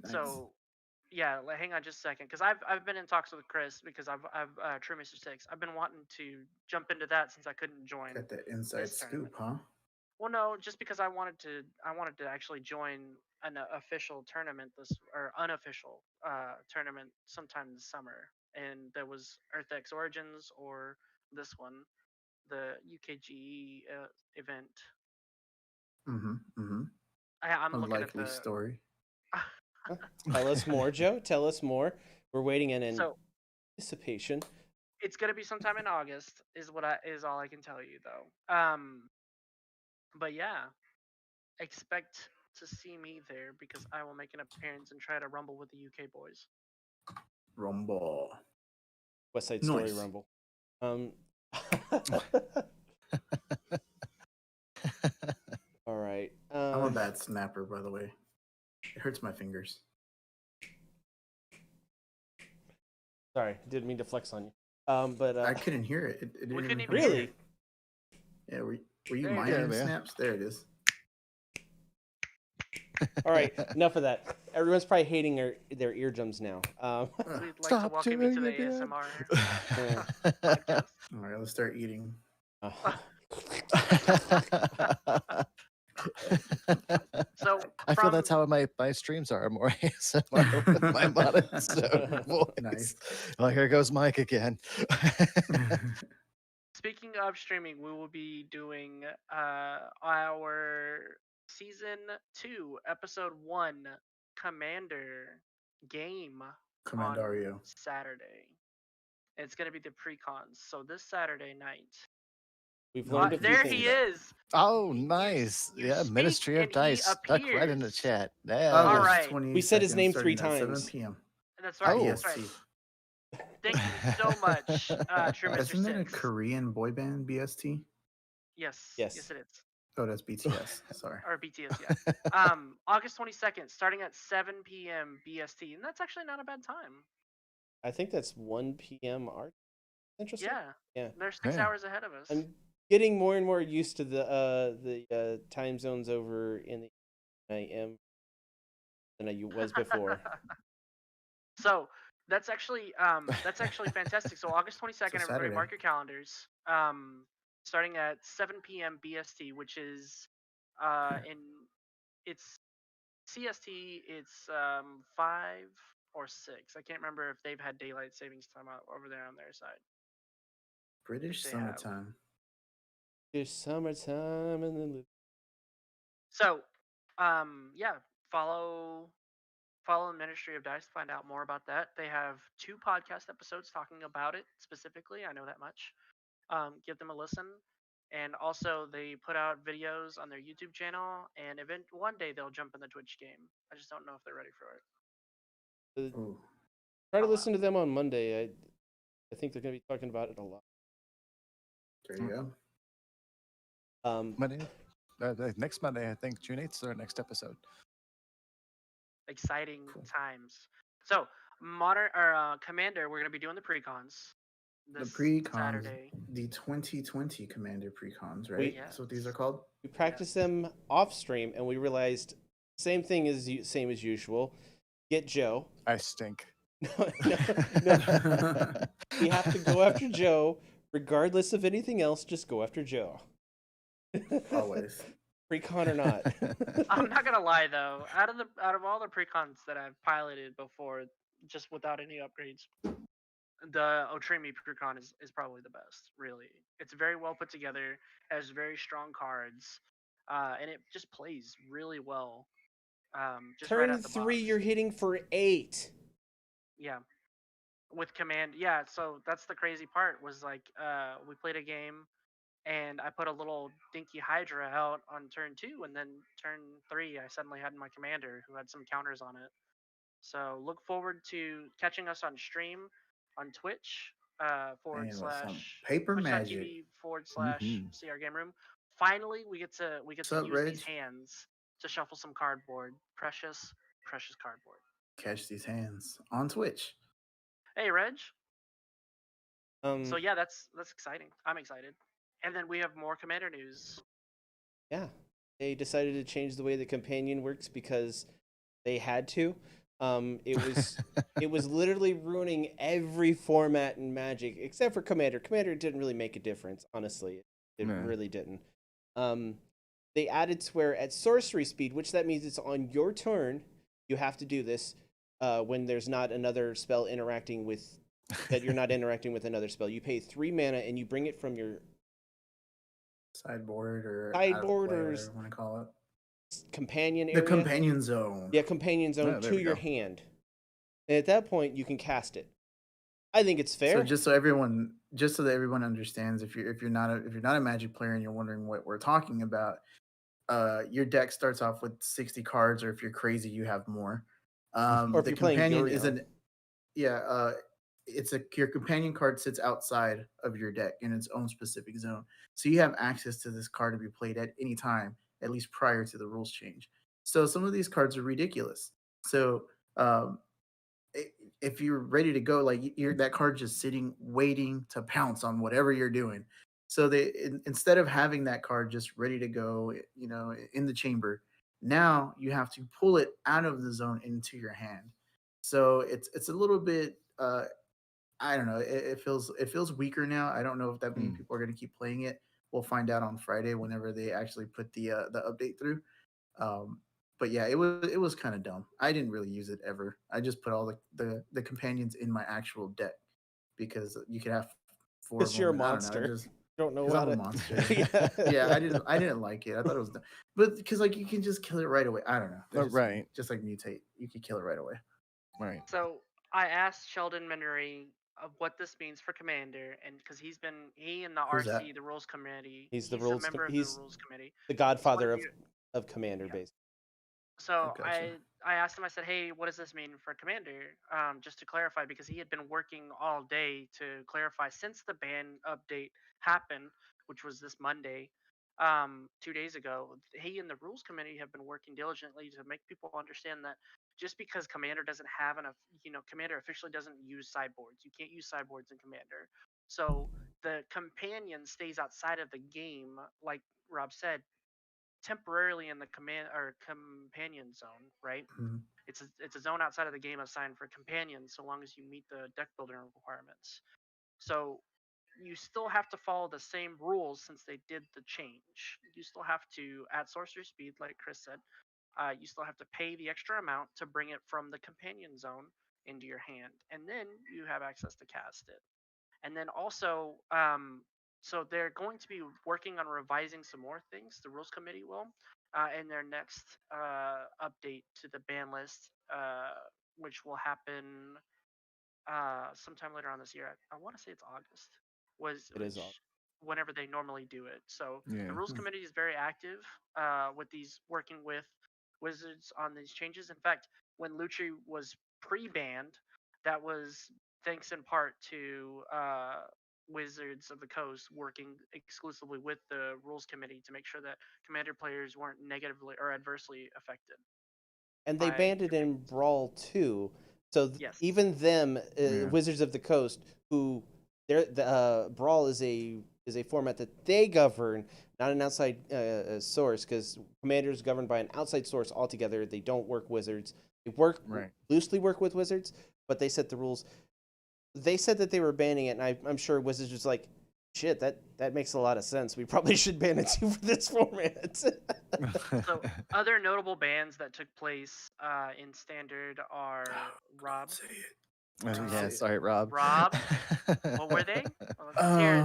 Speaker 2: Nice.
Speaker 3: So yeah, hang on just a second, because I've been in talks with Chris because I've True Mr. Six. I've been wanting to jump into that since I couldn't join.
Speaker 2: Got that inside
Speaker 3: this
Speaker 2: scoop,
Speaker 3: tournament.
Speaker 2: huh?
Speaker 3: Well, no, just because I wanted to actually join an official tournament or unofficial tournament sometime this summer, and there was EarthX Origins or this one, the UKGE event. I'm
Speaker 2: A
Speaker 3: looking
Speaker 2: likely
Speaker 3: at the
Speaker 2: story.
Speaker 1: Tell us more, Joe. Tell us more. We're waiting in
Speaker 3: So
Speaker 1: anticipation.
Speaker 3: it's gonna be sometime in August, is all I can tell you though. But yeah, expect to see me there because I will make an appearance and try to rumble with the UK boys.
Speaker 2: Rumble.
Speaker 1: West Side Story
Speaker 2: Nice.
Speaker 1: Rumble. All right.
Speaker 2: I'm a bad snapper, by the way. It hurts my fingers.
Speaker 1: Sorry, didn't mean to flex on you. But
Speaker 2: I couldn't hear it. It didn't
Speaker 3: We couldn't
Speaker 2: even
Speaker 3: even
Speaker 2: come
Speaker 1: really.
Speaker 2: through. Yeah, were you
Speaker 3: There you
Speaker 2: minding
Speaker 4: go.
Speaker 2: snaps? There it is.
Speaker 1: All right, enough of that. Everyone's probably hating their eardrums now.
Speaker 3: We'd like to
Speaker 4: Stop
Speaker 3: welcome you to
Speaker 4: doing
Speaker 3: the
Speaker 4: it,
Speaker 3: ASMR
Speaker 1: Yeah.
Speaker 3: podcast.
Speaker 2: All right, let's start eating.
Speaker 3: So
Speaker 4: I feel that's
Speaker 3: from-
Speaker 4: how my streams are more ASMR with my monotone voice.
Speaker 2: Nice.
Speaker 4: Oh, here goes Mike again.
Speaker 3: Speaking of streaming, we will be doing our season 2, episode 1, Commander game
Speaker 2: Commandario.
Speaker 3: on Saturday. It's gonna be the pre-cons. So this Saturday night.
Speaker 1: We've learned a few
Speaker 3: There
Speaker 1: things.
Speaker 3: he is.
Speaker 4: Oh, nice.
Speaker 3: you
Speaker 4: Yeah,
Speaker 3: speak
Speaker 4: Ministry of
Speaker 3: and he
Speaker 4: Dice stuck right in the
Speaker 3: appears.
Speaker 4: chat. Yeah.
Speaker 3: All
Speaker 2: August
Speaker 3: right.
Speaker 2: 22nd,
Speaker 1: We said his name
Speaker 2: starting
Speaker 1: 3
Speaker 2: at 7
Speaker 1: times.
Speaker 2: p.m.
Speaker 3: That's right.
Speaker 4: Oh.
Speaker 3: That's right.
Speaker 2: BST.
Speaker 3: Thank you so much, True Mr.
Speaker 2: Isn't that a
Speaker 3: Six.
Speaker 2: Korean boy band, BST?
Speaker 3: Yes.
Speaker 1: Yes.
Speaker 3: Yes, it is.
Speaker 2: Oh, that's BTS. Sorry.
Speaker 3: Or BTS, yeah. August 22nd, starting at 7 p.m. BST, and that's actually not a bad time.
Speaker 1: I think that's 1 p.m. our Interesting.
Speaker 3: Yeah.
Speaker 1: Yeah.
Speaker 3: They're 6
Speaker 4: Yeah.
Speaker 3: hours ahead of us.
Speaker 1: I'm getting more and more used to the time zones over in the I am than I was before.
Speaker 3: So that's actually fantastic. So August 22nd, everybody
Speaker 2: Saturday.
Speaker 3: mark your calendars. Starting at 7 p.m. BST, which is in it's CST. It's 5 or 6. I can't remember if they've had daylight savings time over there on their side.
Speaker 2: British
Speaker 3: They have.
Speaker 2: summertime.
Speaker 1: It's summertime and then
Speaker 3: So, yeah, follow the Ministry of Dice to find out more about that. They have 2 podcast episodes talking about it specifically. I know that much. Give them a listen. And also, they put out videos on their YouTube channel. And one day they'll jump in the Twitch game. I just don't know if they're ready for it.
Speaker 2: Ooh.
Speaker 1: try to
Speaker 3: Oh,
Speaker 1: listen to them on Monday. I think they're going to be talking about it a lot.
Speaker 2: There you go.
Speaker 4: Monday, next Monday, I think June 8th is our next episode.
Speaker 3: Exciting
Speaker 2: Cool.
Speaker 3: times. So, Commander, we're gonna be doing the pre-cons.
Speaker 2: The
Speaker 3: This
Speaker 2: pre-cons,
Speaker 3: Saturday.
Speaker 2: the 2020 Commander pre-cons, right?
Speaker 1: We-
Speaker 2: That's what these are called.
Speaker 1: We practiced them off stream and we realized same thing as same as usual. Get Joe.
Speaker 4: I stink.
Speaker 1: No. You have to go after Joe, regardless of anything else. Just go after Joe.
Speaker 2: Always.
Speaker 1: Pre-con or not.
Speaker 3: I'm not gonna lie though. Out of all the pre-cons that I've piloted before, just without any upgrades, the Otrimi pre-con is probably the best. Really, it's very well put together. Has very strong cards, and it just plays really well. Just right
Speaker 1: Turn
Speaker 3: out the
Speaker 1: 3,
Speaker 3: box.
Speaker 1: you're hitting for 8.
Speaker 3: Yeah. With command, yeah. So that's the crazy part. Was like, we played a game, and I put a little dinky Hydra out on turn 2, and then turn 3, I suddenly had my commander who had some counters on it. So look forward to catching us on stream on Twitch
Speaker 2: Man, with some
Speaker 3: /
Speaker 2: paper magic.
Speaker 3: twitch.tv /
Speaker 4: Mhm.
Speaker 3: CR Game Room. Finally, we get to
Speaker 2: What's up,
Speaker 3: use these
Speaker 2: Reg?
Speaker 3: hands to shuffle some cardboard. Precious cardboard.
Speaker 2: Catch these hands on Twitch.
Speaker 3: Hey, Reg.
Speaker 1: Um,
Speaker 3: So yeah, that's exciting. I'm excited. And then we have more Commander news.
Speaker 1: yeah, they decided to change the way the companion works because they had to. It was literally ruining every format in Magic except for Commander. Commander didn't really make a difference, honestly. It
Speaker 4: No.
Speaker 1: really didn't. They added to where at sorcery speed, which that means it's on your turn, you have to do this when there's not another spell interacting with that you're not interacting with another spell. You pay 3 mana and you bring it from your
Speaker 2: Sideboard or
Speaker 1: Sideboard or
Speaker 2: whatever you want to call it.
Speaker 1: companion
Speaker 2: The
Speaker 1: area.
Speaker 2: companion zone.
Speaker 1: Yeah, companion zone
Speaker 4: Oh, there
Speaker 1: to
Speaker 4: we
Speaker 1: your
Speaker 4: go.
Speaker 1: hand. And at that point, you can cast it. I think it's fair.
Speaker 2: So just so that everyone understands, if you're not a Magic player and you're wondering what we're talking about, your deck starts off with 60 cards, or if you're crazy, you have more.
Speaker 1: Or if
Speaker 2: The
Speaker 1: you're playing
Speaker 2: companion
Speaker 1: Uriel.
Speaker 2: isn't. Yeah, your companion card sits outside of your deck in its own specific zone. So you have access to this card to be played at any time, at least prior to the rules change. So some of these cards are ridiculous. So um, if you're ready to go, like you're that card just sitting waiting to pounce on whatever you're doing. So instead of having that card just ready to go, in the chamber, now you have to pull it out of the zone into your hand. So it's a little bit I don't know. It feels weaker now. I don't know if that many
Speaker 4: Mm.
Speaker 2: people are going to keep playing it. We'll find out on Friday whenever they actually put the update through. Um, but yeah, it was kind of dumb. I didn't really use it ever. I just put all the companions in my actual deck because you could have four of
Speaker 1: Because you're a
Speaker 2: them. And I don't know.
Speaker 1: monster.
Speaker 2: Just
Speaker 1: You don't know
Speaker 2: because
Speaker 1: how
Speaker 2: I'm a
Speaker 1: to.
Speaker 2: monster.
Speaker 1: Yeah.
Speaker 2: Yeah, I didn't like it. I thought it was dumb. But because like you can just kill it right away. I don't know. They're
Speaker 4: Right.
Speaker 2: just like mutate. You can kill it right away.
Speaker 4: Right.
Speaker 3: So I asked Sheldon Menery of what this means for Commander, and because he and the
Speaker 2: Who's that?
Speaker 3: RC, the Rules Committee,
Speaker 1: He's the
Speaker 3: a
Speaker 1: rules.
Speaker 3: member of
Speaker 1: He's
Speaker 3: the Rules Committee.
Speaker 1: the godfather
Speaker 3: wanted
Speaker 1: of Commander,
Speaker 3: Yeah.
Speaker 1: base.
Speaker 3: So
Speaker 2: Gotcha.
Speaker 3: I asked him. I said, "Hey, what does this mean for Commander?" Just to clarify, because he had been working all day to clarify since the ban update happened, which was this Monday, 2 days ago. He and the Rules Committee have been working diligently to make people understand that just because Commander doesn't have enough, Commander officially doesn't use sideboards. You can't use sideboards in Commander. So the companion stays outside of the game, like Rob said, temporarily in the command or companion zone, right?
Speaker 2: Mhm.
Speaker 3: It's a zone outside of the game assigned for companions, so long as you meet the deck builder requirements. So you still have to follow the same rules since they did the change. You still have to, at sorcery speed, like Chris said, you still have to pay the extra amount to bring it from the companion zone into your hand, and then you have access to cast it. And then also, so they're going to be working on revising some more things. The rules committee will, in their next update to the ban list, which will happen sometime later on this year. I want to say it's August.
Speaker 1: It is all.
Speaker 3: Whenever they normally do it. So the
Speaker 4: Yeah.
Speaker 3: rules
Speaker 2: Hmm.
Speaker 3: committee is very active with these, working with Wizards on these changes. In fact, when Lucci was pre-banned, that was thanks in part to Wizards of the Coast working exclusively with the rules committee to make sure that Commander players weren't negatively or adversely affected.
Speaker 1: And they
Speaker 3: by
Speaker 1: banned it in
Speaker 3: companions.
Speaker 1: Brawl too. So
Speaker 3: Yes.
Speaker 1: even them,
Speaker 4: Yeah.
Speaker 1: Wizards of the Coast, who the Brawl is a format that they govern, not an outside source, because Commander is governed by an outside source altogether. They don't work Wizards. They
Speaker 4: Right.
Speaker 1: loosely work with Wizards, but they set the rules. They said that they were banning it, and I'm sure Wizards was like, shit, that makes a lot of sense. We probably should ban it too for this format.
Speaker 3: So other notable bans that took place in Standard are Rob.
Speaker 2: Say it.
Speaker 4: Yeah.
Speaker 2: Say it.
Speaker 4: Sorry, Rob.
Speaker 3: Rob? What were they? Well, let's hear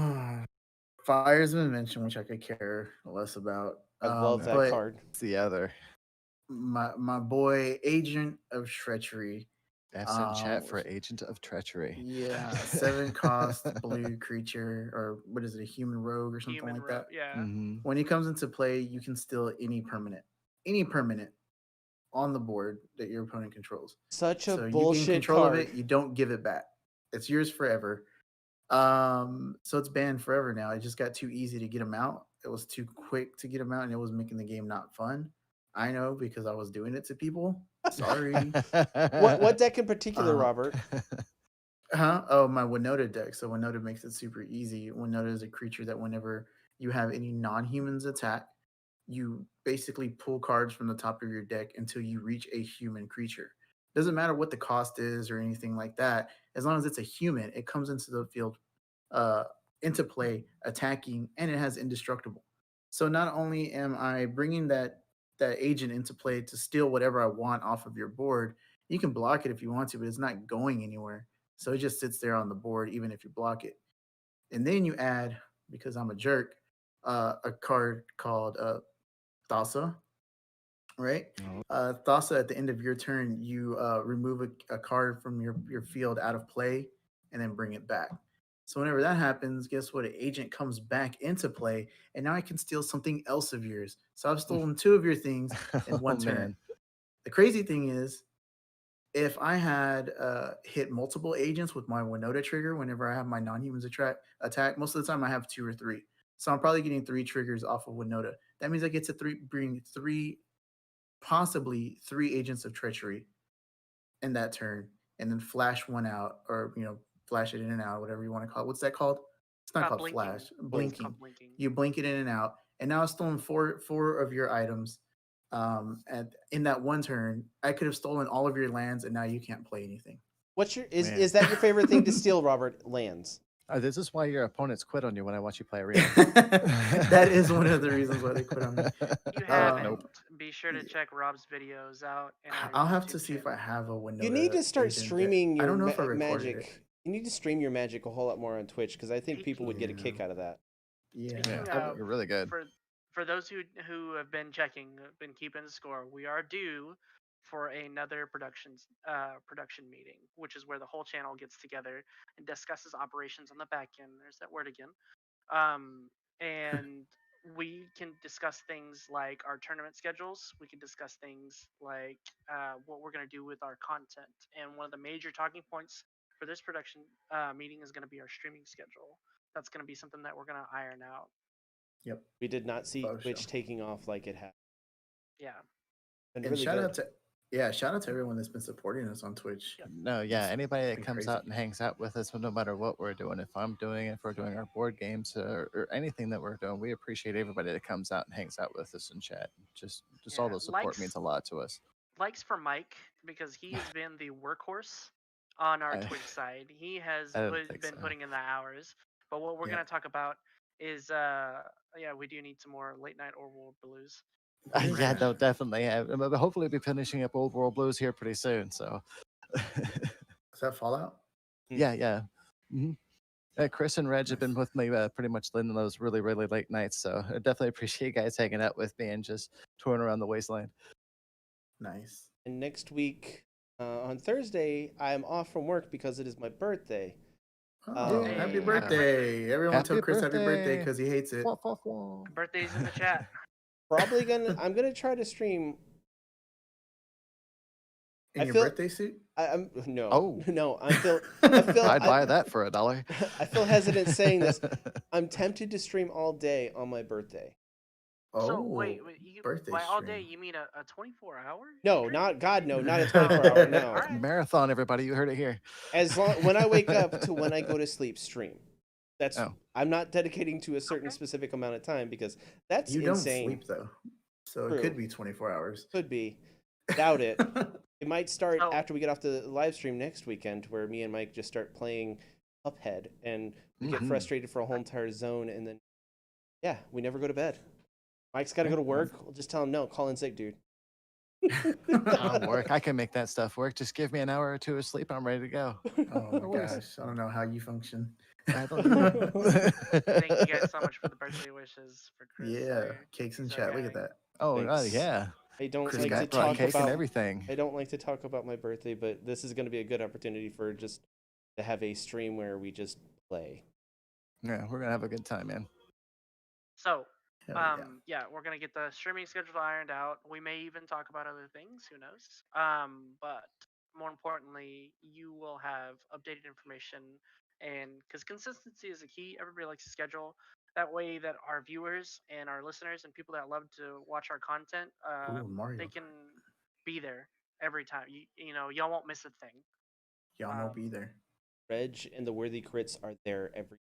Speaker 3: it.
Speaker 2: Fire's been mentioned, which I could care less about.
Speaker 1: I love that
Speaker 2: but
Speaker 1: card.
Speaker 4: It's the other.
Speaker 2: my boy, Agent of Treachery.
Speaker 4: F's in chat for
Speaker 2: which-
Speaker 4: Agent of Treachery.
Speaker 2: Yeah, 7 cost blue creature, or what is it, a human rogue or something
Speaker 3: Human
Speaker 2: like
Speaker 3: Rob.
Speaker 2: that.
Speaker 3: Yeah.
Speaker 4: Mm-hmm.
Speaker 2: When he comes into play, you can steal any permanent on the board that your opponent controls.
Speaker 1: Such a
Speaker 2: So you gain
Speaker 1: bullshit
Speaker 2: control
Speaker 1: card.
Speaker 2: of it, you don't give it back. It's yours forever. So it's banned forever now. It just got too easy to get him out. It was too quick to get him out, and it was making the game not fun. I know because I was doing it to people. Sorry.
Speaker 1: What deck in particular,
Speaker 2: Uh,
Speaker 1: Robert?
Speaker 2: Huh? Oh, my Winota deck. So Winota makes it super easy. Winota is a creature that whenever you have any non-humans attack, you basically pull cards from the top of your deck until you reach a human creature. Doesn't matter what the cost is or anything like that. As long as it's a human, it comes into the field, uh, into play, attacking, and it has indestructible. So not only am I bringing that agent into play to steal whatever I want off of your board, you can block it if you want to, but it's not going anywhere. So it just sits there on the board, even if you block it. And then you add, because I'm a jerk, a card called Thassa, right?
Speaker 4: Oh.
Speaker 2: Thassa, at the end of your turn, you remove a card from your field out of play and then bring it back. So whenever that happens, guess what? An agent comes back into play, and now I can steal something else of yours. So I've stolen 2 of your things in one
Speaker 4: Oh,
Speaker 2: turn.
Speaker 4: man.
Speaker 2: The crazy thing is, if I had hit multiple agents with my Winota trigger whenever I have my non-humans attack, most of the time I have 2 or 3. So I'm probably getting 3 triggers off of Winota. That means I get to bring 3, possibly 3 agents of treachery in that turn, and then flash one out, or flash it in and out, whatever you want to call it. What's that called? It's not called
Speaker 3: Blinking.
Speaker 2: flash.
Speaker 3: It's called
Speaker 2: Blinking.
Speaker 3: blinking.
Speaker 2: You blink it in and out, and now I've stolen four of your items. And in that one turn, I could have stolen all of your lands, and now you can't play anything.
Speaker 1: What's your
Speaker 4: Man.
Speaker 1: is that your favorite thing to steal, Robert? Lands.
Speaker 4: This is why your opponents quit on you when I watch you play Arena.
Speaker 2: That is one of the reasons why they quit on me.
Speaker 3: You haven't.
Speaker 2: Nope.
Speaker 3: Be sure to check Rob's videos out. In our
Speaker 2: I'll have to
Speaker 3: YouTube
Speaker 2: see if I
Speaker 3: channel.
Speaker 2: have a window.
Speaker 1: You need to start streaming
Speaker 2: I
Speaker 1: your
Speaker 2: don't know if I recorded
Speaker 1: magic.
Speaker 2: it.
Speaker 1: You need to stream your magic a whole lot more on Twitch because I think people would get a kick
Speaker 2: Yeah.
Speaker 1: out of that.
Speaker 2: Yeah,
Speaker 3: Speaking
Speaker 4: Yeah,
Speaker 3: of,
Speaker 4: you're really good.
Speaker 3: for those who have been checking, been keeping score, we are due for another production meeting, which is where the whole channel gets together and discusses operations on the back end. There's that word again. And we can discuss things like our tournament schedules. We can discuss things like what we're going to do with our content. And one of the major talking points for this production meeting is going to be our streaming schedule. That's going to be something that we're going to iron out.
Speaker 2: Yep.
Speaker 1: We did not see
Speaker 2: For
Speaker 1: Twitch
Speaker 2: sure.
Speaker 1: taking off like it had.
Speaker 3: Yeah.
Speaker 1: Been
Speaker 2: And
Speaker 1: really
Speaker 2: shout
Speaker 1: good.
Speaker 2: out to everyone that's been supporting us on Twitch.
Speaker 4: No, yeah,
Speaker 2: It's
Speaker 4: anybody that
Speaker 2: been
Speaker 4: comes
Speaker 2: crazy.
Speaker 4: out and hangs out with us, no matter what we're doing, if I'm doing it, if we're doing our board games or anything that we're doing, we appreciate everybody that comes out and hangs out with us in chat. Just all
Speaker 3: Yeah,
Speaker 4: the support
Speaker 3: likes-
Speaker 4: means a lot to us.
Speaker 3: Likes for Mike because he has been the workhorse on our
Speaker 4: I-
Speaker 3: Twitch side. He has
Speaker 4: I don't think
Speaker 3: been
Speaker 4: so.
Speaker 3: putting in the hours. But what we're
Speaker 2: Yeah.
Speaker 3: going to talk about is we do need some more late night or World Blues.
Speaker 4: Yeah,
Speaker 2: Yeah.
Speaker 4: no, definitely. But hopefully, we'll be finishing up Old World Blues here pretty soon. So,
Speaker 2: Is that Fallout?
Speaker 4: yeah. hmm Chris and Reg have been with me pretty much in those really, really late nights. So, I definitely appreciate you guys hanging out with me and just touring around the wasteland.
Speaker 2: Nice.
Speaker 1: And next week on Thursday, I'm off from work because it is my birthday.
Speaker 2: Oh,
Speaker 3: Hey,
Speaker 2: happy
Speaker 3: happy
Speaker 2: birthday! Everyone
Speaker 4: Happy
Speaker 2: tell Chris happy birthday
Speaker 4: birthday.
Speaker 2: because he hates it.
Speaker 4: Wah, wah, wah.
Speaker 3: Birthdays in the chat.
Speaker 1: I'm gonna try to stream.
Speaker 2: In
Speaker 1: I
Speaker 2: your
Speaker 1: feel-
Speaker 2: birthday suit?
Speaker 1: I'm no.
Speaker 4: Oh.
Speaker 1: No. I feel
Speaker 4: I'd
Speaker 1: I-
Speaker 4: buy that for $1.
Speaker 1: I feel hesitant saying this. I'm tempted to stream all day on my birthday.
Speaker 2: Oh,
Speaker 3: So wait, you,
Speaker 2: birthday
Speaker 3: by all day
Speaker 2: stream.
Speaker 3: you mean a 24-hour?
Speaker 1: No, not a 24-hour. No.
Speaker 3: All right.
Speaker 4: Marathon, everybody. You heard it here.
Speaker 1: As long when I wake up to when I go to sleep, stream. That's
Speaker 4: Oh.
Speaker 1: I'm not dedicating to a certain
Speaker 3: Okay.
Speaker 1: specific amount of time because that's
Speaker 2: You don't
Speaker 1: insane.
Speaker 2: sleep though, so
Speaker 1: True.
Speaker 2: it could be 24 hours.
Speaker 1: Could be. Doubt it. It might start
Speaker 3: So-
Speaker 1: after we get off the live stream next weekend, where me and Mike just start playing Cuphead, and we get
Speaker 4: Mhm.
Speaker 1: frustrated for a whole entire zone, and then we never go to bed. Mike's got to go to work. We'll just tell him no, call in sick, dude.
Speaker 4: I'll work. I can make that stuff work. Just give me an hour or two of sleep. I'm ready to go.
Speaker 2: Oh
Speaker 4: It
Speaker 2: my
Speaker 4: works.
Speaker 2: gosh, I don't know how you function.
Speaker 4: I don't know.
Speaker 3: Thank you guys so much for the birthday wishes for Chris.
Speaker 2: Yeah, cakes in
Speaker 3: He's
Speaker 2: chat.
Speaker 3: our
Speaker 2: Look at
Speaker 3: guy.
Speaker 2: that.
Speaker 4: Oh,
Speaker 1: Thanks.
Speaker 4: yeah.
Speaker 1: I don't
Speaker 2: Chris
Speaker 1: like
Speaker 2: got
Speaker 1: to
Speaker 2: brought
Speaker 1: talk
Speaker 4: Cake
Speaker 1: about.
Speaker 4: and everything.
Speaker 1: I don't like to talk about my birthday, but this is going to be a good opportunity for just to have a stream where we just play.
Speaker 4: Yeah, we're gonna have a good time, man.
Speaker 3: So,
Speaker 2: Hell yeah.
Speaker 3: yeah, we're gonna get the streaming schedule ironed out. We may even talk about other things. Who knows? But more importantly, you will have updated information, and because consistency is a key, everybody likes a schedule. That way, that our viewers and our listeners and people that love to watch our content,
Speaker 2: Ooh, Mario.
Speaker 3: they can be there every time. You know, y'all won't miss a thing.
Speaker 2: Y'all know be there.
Speaker 1: Reg and the Worthy Crits are there every.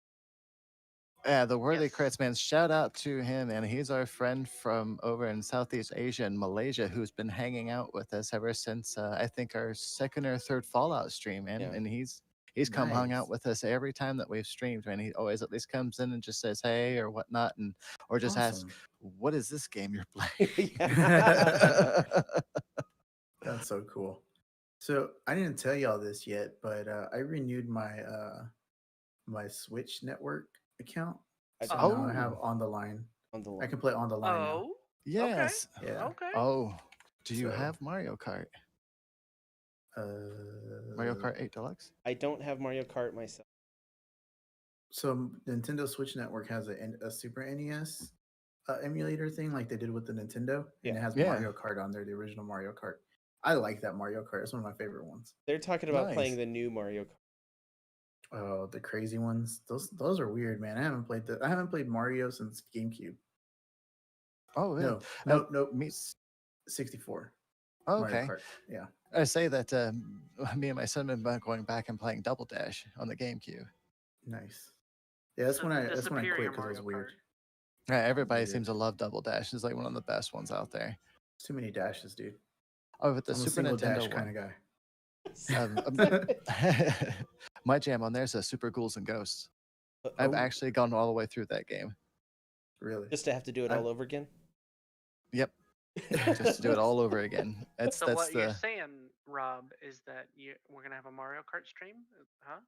Speaker 4: Yeah, the Worthy
Speaker 3: Yes.
Speaker 4: Crits, man. Shout out to him, and he's our friend from over in Southeast Asia and Malaysia, who's been hanging out with us ever since I think our second or third Fallout stream, man.
Speaker 1: Yeah.
Speaker 4: And he's come hung out
Speaker 2: Nice.
Speaker 4: with us every time that we've streamed, and he always at least comes in and just says hey or whatnot, and or just asks,
Speaker 2: Awesome.
Speaker 4: "What is this game you're playing?"
Speaker 1: Yeah.
Speaker 2: That's so cool. So I didn't tell y'all this yet, but I renewed my my Switch network account. So now I have
Speaker 4: Oh.
Speaker 2: On the Line.
Speaker 1: On the
Speaker 2: I
Speaker 1: line.
Speaker 2: can play On the Line now.
Speaker 3: Oh,
Speaker 4: Yes.
Speaker 2: Yeah.
Speaker 3: okay.
Speaker 4: Oh, do you
Speaker 2: So-
Speaker 4: have Mario Kart? Mario Kart 8 Deluxe?
Speaker 1: I don't have Mario Kart myself.
Speaker 2: So Nintendo Switch Network has a Super NES emulator thing, like they did with the Nintendo, and
Speaker 1: Yeah.
Speaker 2: it has
Speaker 4: Yeah.
Speaker 2: Mario Kart on there, the original Mario Kart. I like that Mario Kart. It's one of my favorite ones.
Speaker 1: They're talking about
Speaker 4: Nice.
Speaker 1: playing the new Mario Kart.
Speaker 2: Oh, the crazy ones. Those are weird, man. I haven't played Mario since GameCube.
Speaker 4: Oh, really?
Speaker 2: No.
Speaker 4: me-
Speaker 2: 64.
Speaker 4: Oh,
Speaker 2: Mario
Speaker 4: okay.
Speaker 2: Kart. Yeah.
Speaker 4: I say that me and my son have been going back and playing Double Dash on the GameCube.
Speaker 2: Nice. Yeah, that's
Speaker 3: So
Speaker 2: when I
Speaker 3: the
Speaker 2: that's when I
Speaker 3: superior
Speaker 2: quit because it was
Speaker 3: Mario
Speaker 2: weird.
Speaker 3: Kart.
Speaker 4: Everybody
Speaker 2: Weird.
Speaker 4: seems to love Double Dash. It's like one of the best ones out there.
Speaker 2: It's too many dashes, dude.
Speaker 4: Oh, with the
Speaker 2: I'm a
Speaker 4: Super
Speaker 2: single
Speaker 4: Nintendo
Speaker 2: dash kind
Speaker 4: one.
Speaker 2: of guy.
Speaker 4: My jam on there is Super Ghouls and Ghosts. I've
Speaker 2: Oh.
Speaker 4: actually gone all the way through that game.
Speaker 2: Really?
Speaker 1: Just to have to do it all over again.
Speaker 4: Yep, just to do it all over again.
Speaker 3: So
Speaker 4: That's
Speaker 3: what you're
Speaker 4: the
Speaker 3: saying, Rob, is that we're gonna have a Mario Kart stream, huh?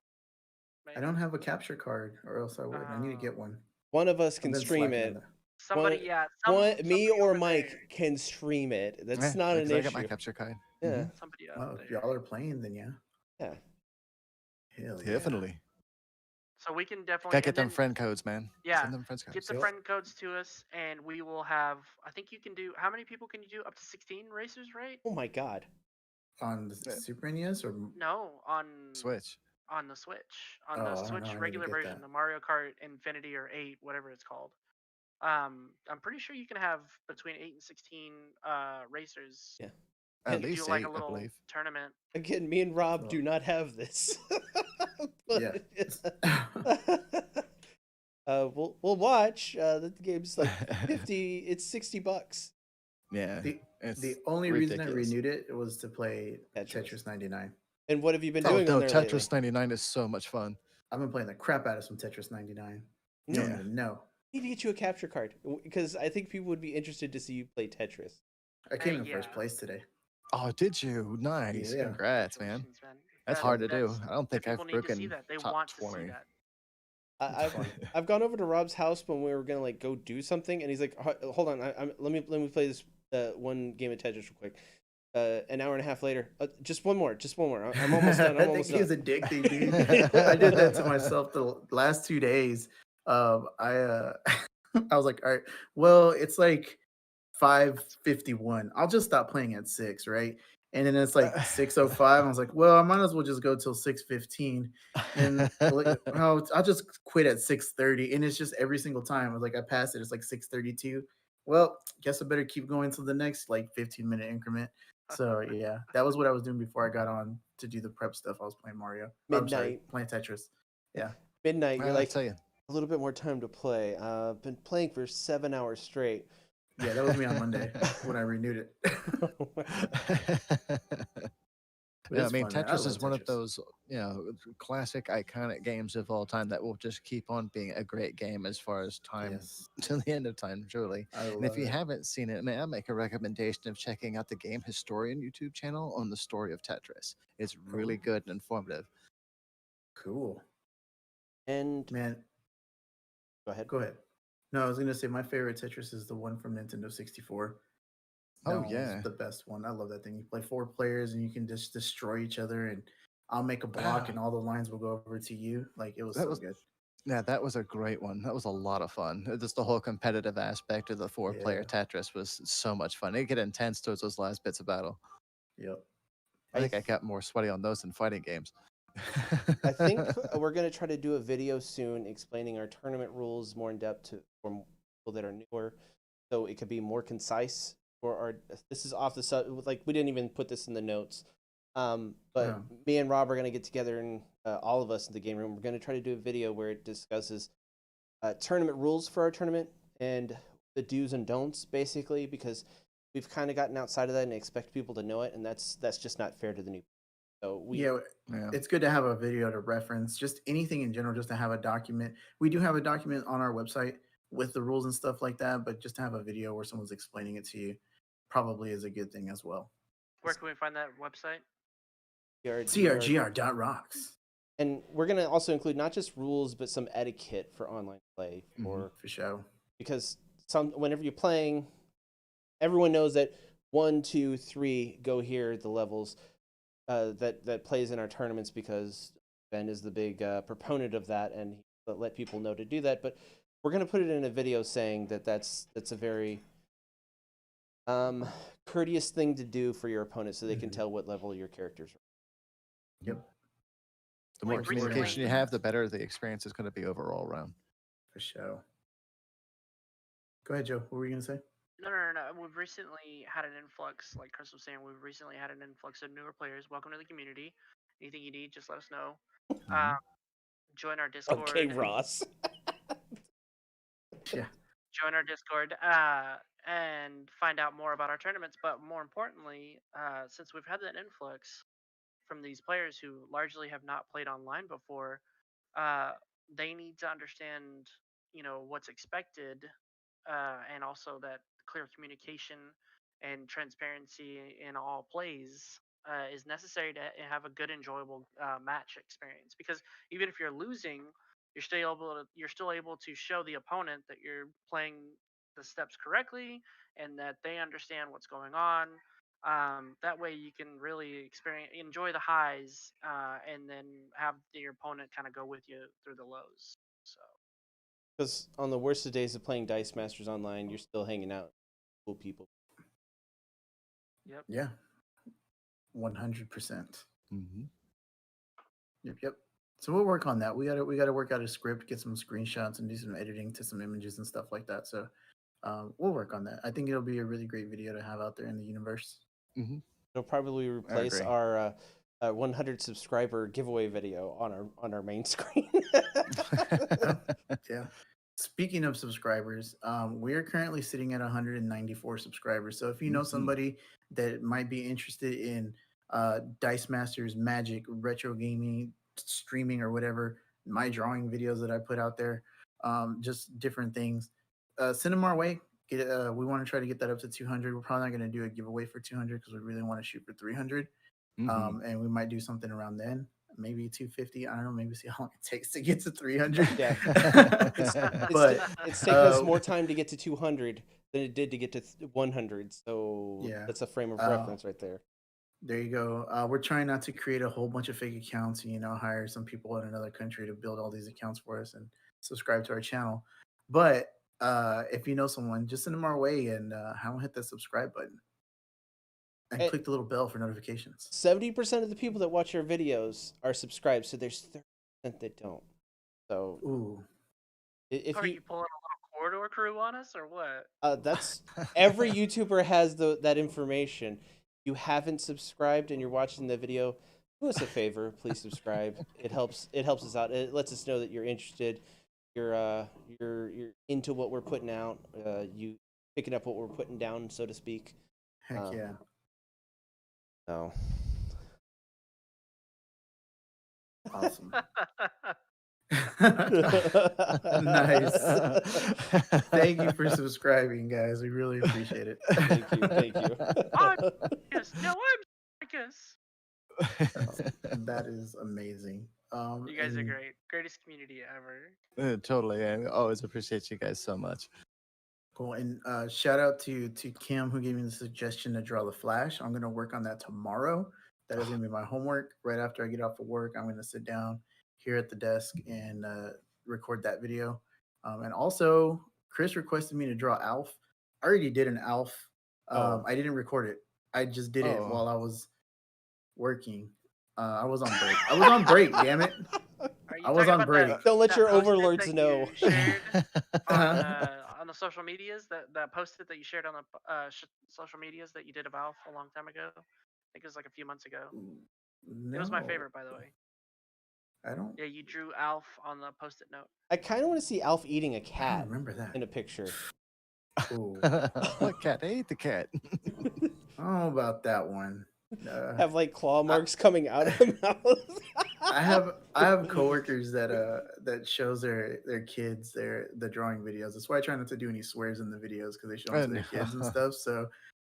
Speaker 2: I don't have a capture card, or else I would. I need to get one.
Speaker 1: One of us
Speaker 2: I've
Speaker 1: can
Speaker 2: been
Speaker 1: stream
Speaker 2: slacking on
Speaker 1: it.
Speaker 2: that.
Speaker 3: Somebody,
Speaker 1: One-
Speaker 3: yeah,
Speaker 1: Me
Speaker 3: somebody
Speaker 1: or
Speaker 3: over
Speaker 1: Mike
Speaker 3: there.
Speaker 1: can stream it. That's
Speaker 4: Yeah,
Speaker 1: not an
Speaker 4: because I got my
Speaker 1: issue.
Speaker 4: capture card.
Speaker 1: Yeah,
Speaker 3: Somebody
Speaker 2: Well,
Speaker 3: out
Speaker 2: if
Speaker 3: there.
Speaker 2: y'all are playing, then yeah.
Speaker 1: yeah.
Speaker 2: Hell yeah.
Speaker 4: Definitely.
Speaker 3: So we can definitely
Speaker 4: Gotta get
Speaker 3: and
Speaker 4: them
Speaker 3: then
Speaker 4: friend codes, man.
Speaker 3: Yeah,
Speaker 4: Send them friends codes.
Speaker 3: get the
Speaker 2: Yep.
Speaker 3: friend codes to us, and we will have. I think you can do. How many people can you do? Up to 16 racers, right?
Speaker 1: Oh my god.
Speaker 2: On the
Speaker 4: Yeah.
Speaker 2: Super NES or
Speaker 3: No, on
Speaker 4: Switch.
Speaker 3: on the Switch, on
Speaker 2: Oh, I
Speaker 3: the
Speaker 2: don't
Speaker 3: Switch
Speaker 2: know, I need to
Speaker 3: regular
Speaker 2: get
Speaker 3: version,
Speaker 2: that.
Speaker 3: the Mario Kart Infinity or 8, whatever it's called. I'm pretty sure you can have between 8 and 16 racers.
Speaker 1: Yeah.
Speaker 4: At
Speaker 1: And
Speaker 3: You
Speaker 4: least
Speaker 3: do like
Speaker 4: 8,
Speaker 3: a
Speaker 4: I
Speaker 3: little
Speaker 4: believe.
Speaker 3: tournament.
Speaker 1: Again, me and Rob
Speaker 2: So-
Speaker 1: do not have this.
Speaker 2: Yeah.
Speaker 1: We'll watch. The game's like 50. It's $60.
Speaker 4: Yeah.
Speaker 2: the
Speaker 4: it's
Speaker 2: the only reason I
Speaker 4: ridiculous.
Speaker 2: renewed it was to play
Speaker 1: Tetris.
Speaker 2: Tetris 99.
Speaker 1: And what have you been
Speaker 4: Oh,
Speaker 1: doing
Speaker 4: no,
Speaker 1: on there lately?
Speaker 4: Tetris 99 is so much fun.
Speaker 2: I've been playing the crap out of some Tetris 99. You
Speaker 1: No,
Speaker 2: don't
Speaker 4: Yeah.
Speaker 2: even know.
Speaker 1: I need to get you a capture card because I think people would be interested to see you play Tetris.
Speaker 2: I came in
Speaker 3: yeah.
Speaker 2: first place today.
Speaker 4: Oh, did you? Nice.
Speaker 2: Yeah.
Speaker 4: Congrats, man.
Speaker 3: Congratulations, man.
Speaker 4: That's
Speaker 3: That-
Speaker 4: hard to do.
Speaker 3: that's-
Speaker 4: I don't think
Speaker 3: people
Speaker 4: I've
Speaker 3: need to see
Speaker 4: broken
Speaker 3: that. They
Speaker 4: top
Speaker 3: want to
Speaker 4: 20.
Speaker 3: see that.
Speaker 1: I've gone over to Rob's house when we were gonna like go do something, and he's like, "Hold on, let me play this one game of Tetris real quick." An hour and a half later, just one more. I'm almost done.
Speaker 2: I
Speaker 1: I'm
Speaker 2: think
Speaker 1: almost
Speaker 2: he's
Speaker 1: done.
Speaker 2: addicted, dude. I did that to myself the last 2 days. I I was like, all right, well, it's like 5:51. I'll just stop playing at 6, right? And then it's like 6:05. I was like, well, I might as well just go till 6:15. And I'll just quit at 6:30. And it's just every single time. I was like, I passed it. It's like 6:32. Well, guess I better keep going to the next like 15-minute increment. So yeah, that was what I was doing before I got on to do the prep stuff. I was playing Mario. I'm sorry,
Speaker 1: Midnight.
Speaker 2: playing Tetris. Yeah.
Speaker 1: Midnight. You're
Speaker 4: Well, I
Speaker 1: like
Speaker 4: tell you.
Speaker 1: a little bit more time to play. Been playing for 7 hours straight.
Speaker 2: Yeah, that was me on Monday when I renewed it. But
Speaker 4: Yeah, I
Speaker 2: it's
Speaker 4: mean,
Speaker 2: fun, man. I
Speaker 4: Tetris
Speaker 2: love
Speaker 4: is one of
Speaker 2: Tetris.
Speaker 4: those, classic, iconic games of all time that will just keep on being a great game as far as time
Speaker 2: Yes,
Speaker 4: to the end of time, truly.
Speaker 2: I
Speaker 4: And if
Speaker 2: love
Speaker 4: you
Speaker 2: it.
Speaker 4: haven't seen it, may I make a recommendation of checking out the Game Historian YouTube channel on the story of Tetris. It's really
Speaker 2: Cool.
Speaker 4: good and informative.
Speaker 2: Cool,
Speaker 1: And
Speaker 2: man.
Speaker 1: go ahead.
Speaker 2: Go ahead. No, I was gonna say my favorite Tetris is the one from Nintendo 64. That
Speaker 4: Oh,
Speaker 2: one was
Speaker 4: yeah.
Speaker 2: the best one. I love that thing. You play 4 players and you can just destroy each other, and I'll make a block and all the lines will go over to you. Like it was
Speaker 4: That
Speaker 2: so
Speaker 4: was-
Speaker 2: good.
Speaker 4: Yeah, that was a great one. That was a lot of fun. Just the whole competitive aspect of the 4-player Tetris was so much fun. It get intense towards those last bits of battle.
Speaker 2: Yep.
Speaker 4: I think I
Speaker 1: th-
Speaker 4: got more sweaty on those than fighting games.
Speaker 1: I think we're gonna try to do a video soon explaining our tournament rules more in depth for people that are newer, so it could be more concise. For our, this is off the like we didn't even put this in the notes, but
Speaker 2: Yeah.
Speaker 1: me and Rob are gonna get together and all of us in the game room. We're gonna try to do a video where it discusses tournament rules for our tournament and the do's and don'ts, basically, because we've kind of gotten outside of that and expect people to know it, and that's just not fair to the new. So we
Speaker 2: Yeah,
Speaker 4: Yeah.
Speaker 2: it's good to have a video to reference, just anything in general, just to have a document. We do have a document on our website with the rules and stuff like that, but just to have a video where someone's explaining it to you probably is a good thing as well.
Speaker 3: Where can we find that website?
Speaker 2: CRGR.rocks.
Speaker 1: And we're gonna also include not just rules, but some etiquette for online play,
Speaker 2: For sure.
Speaker 1: because whenever you're playing, everyone knows that 1, 2, 3 go here the levels that plays in our tournaments, because Ben is the big proponent of that, and he let people know to do that. But we're gonna put it in a video saying that that's a very courteous thing to do for your opponent so they can
Speaker 2: Mhm.
Speaker 1: tell what level your characters are.
Speaker 2: Yep,
Speaker 4: The more
Speaker 3: We've
Speaker 4: communication
Speaker 3: recently-
Speaker 4: you have, the better the experience is going to be overall round.
Speaker 2: for sure. Go ahead, Joe. What were you gonna say?
Speaker 3: No. We've recently had an influx, like Chris was saying. We've recently had an influx of newer players. Welcome to the community. Anything you need, just let us know.
Speaker 4: Mhm.
Speaker 3: Join our Discord.
Speaker 1: Okay, Ross.
Speaker 2: Yeah.
Speaker 3: Join our Discord and find out more about our tournaments. But more importantly, since we've had that influx from these players who largely have not played online before, they need to understand, what's expected, and also that clear communication and transparency in all plays is necessary to have a good, enjoyable match experience. Because even if you're losing, you're still able to show the opponent that you're playing the steps correctly and that they understand what's going on. That way, you can really enjoy the highs, and then have your opponent kind of go with you through the lows. So.
Speaker 1: Because on the worst of days of playing Dice Masters online, you're still hanging out with cool people.
Speaker 3: Yep.
Speaker 2: Yeah. 100%.
Speaker 4: Mhm.
Speaker 2: Yep. So we'll work on that. We gotta work out a script, get some screenshots, and do some editing to some images and stuff like that. So we'll work on that. I think it'll be a really great video to have out there in the universe.
Speaker 1: It'll probably replace
Speaker 4: agree.
Speaker 1: our 100 subscriber giveaway video on our main screen.
Speaker 2: Yeah. Speaking of subscribers, we are currently sitting at 194 subscribers. So if you know
Speaker 4: Mhm.
Speaker 2: somebody that might be interested in Dice Masters, Magic, retro gaming, streaming, or whatever, my drawing videos that I put out there, just different things, send them our way. We want to try to get that up to 200. We're probably not going to do a giveaway for 200 because we really want to shoot for 300.
Speaker 4: Mhm.
Speaker 2: And we might do something around then, maybe 250. I don't know. Maybe see how long it takes to get to 300.
Speaker 1: Yeah.
Speaker 2: But
Speaker 1: It's taken us more time to get to 200 than it did to get to 100. So
Speaker 2: Yeah.
Speaker 1: that's a frame of reference right there.
Speaker 2: there you go. We're trying not to create a whole bunch of fake accounts and hire some people in another country to build all these accounts for us and subscribe to our channel. But if you know someone, just send them our way and have them hit that subscribe button and
Speaker 1: Hey.
Speaker 2: click the little bell for notifications.
Speaker 1: 70% of the people that watch our videos are subscribed, so there's 30% that don't. So
Speaker 2: Ooh.
Speaker 1: if
Speaker 3: Are you pulling a little corridor crew on us or what?
Speaker 1: that's every YouTuber has that information. You haven't subscribed and you're watching the video, do us a favor, please subscribe. It helps us out. It lets us know that you're interested. You're into what we're putting out. You picking up what we're putting down, so to speak.
Speaker 2: Heck yeah.
Speaker 1: So
Speaker 2: Awesome. Nice. Thank you for subscribing, guys. We really appreciate it.
Speaker 1: Thank you.
Speaker 3: Yes. No, I guess.
Speaker 2: That is amazing.
Speaker 3: You guys are
Speaker 2: and
Speaker 3: great. Greatest community ever.
Speaker 4: Totally. I always appreciate you guys so much.
Speaker 2: Cool. And shout out to Kim who gave me the suggestion to draw the Flash. I'm gonna work on that tomorrow. That is gonna be my homework. Right after I get off of work, I'm gonna sit down here at the desk and record that video. And also, Chris requested me to draw Alf. I already did an Alf. I didn't record it. I just did it while I was working. I was on break. I was on break. Damn it!
Speaker 3: Are you
Speaker 2: I was
Speaker 3: talking
Speaker 2: on
Speaker 3: about
Speaker 2: break.
Speaker 1: Don't let
Speaker 3: that
Speaker 1: your
Speaker 3: post-it
Speaker 1: overlords
Speaker 3: that
Speaker 1: know.
Speaker 3: you shared
Speaker 2: Uh-huh.
Speaker 3: on the social medias, that post-it that you shared on the social medias that you did of Alf a long time ago? I think it was like a few months ago. It was my
Speaker 2: No,
Speaker 3: favorite, by the way.
Speaker 2: I don't.
Speaker 3: Yeah, you drew Alf on the post-it note.
Speaker 1: I kind of want to see Alf eating a
Speaker 2: I don't
Speaker 1: cat
Speaker 2: remember that.
Speaker 1: in a picture.
Speaker 2: Ooh.
Speaker 4: What cat? I ate the cat.
Speaker 2: I don't know about that one.
Speaker 1: Have like claw marks coming out of the mouth.
Speaker 2: I have coworkers that shows their kids the drawing videos. That's why I try not to do any swears in the videos because they show them to their kids and stuff. So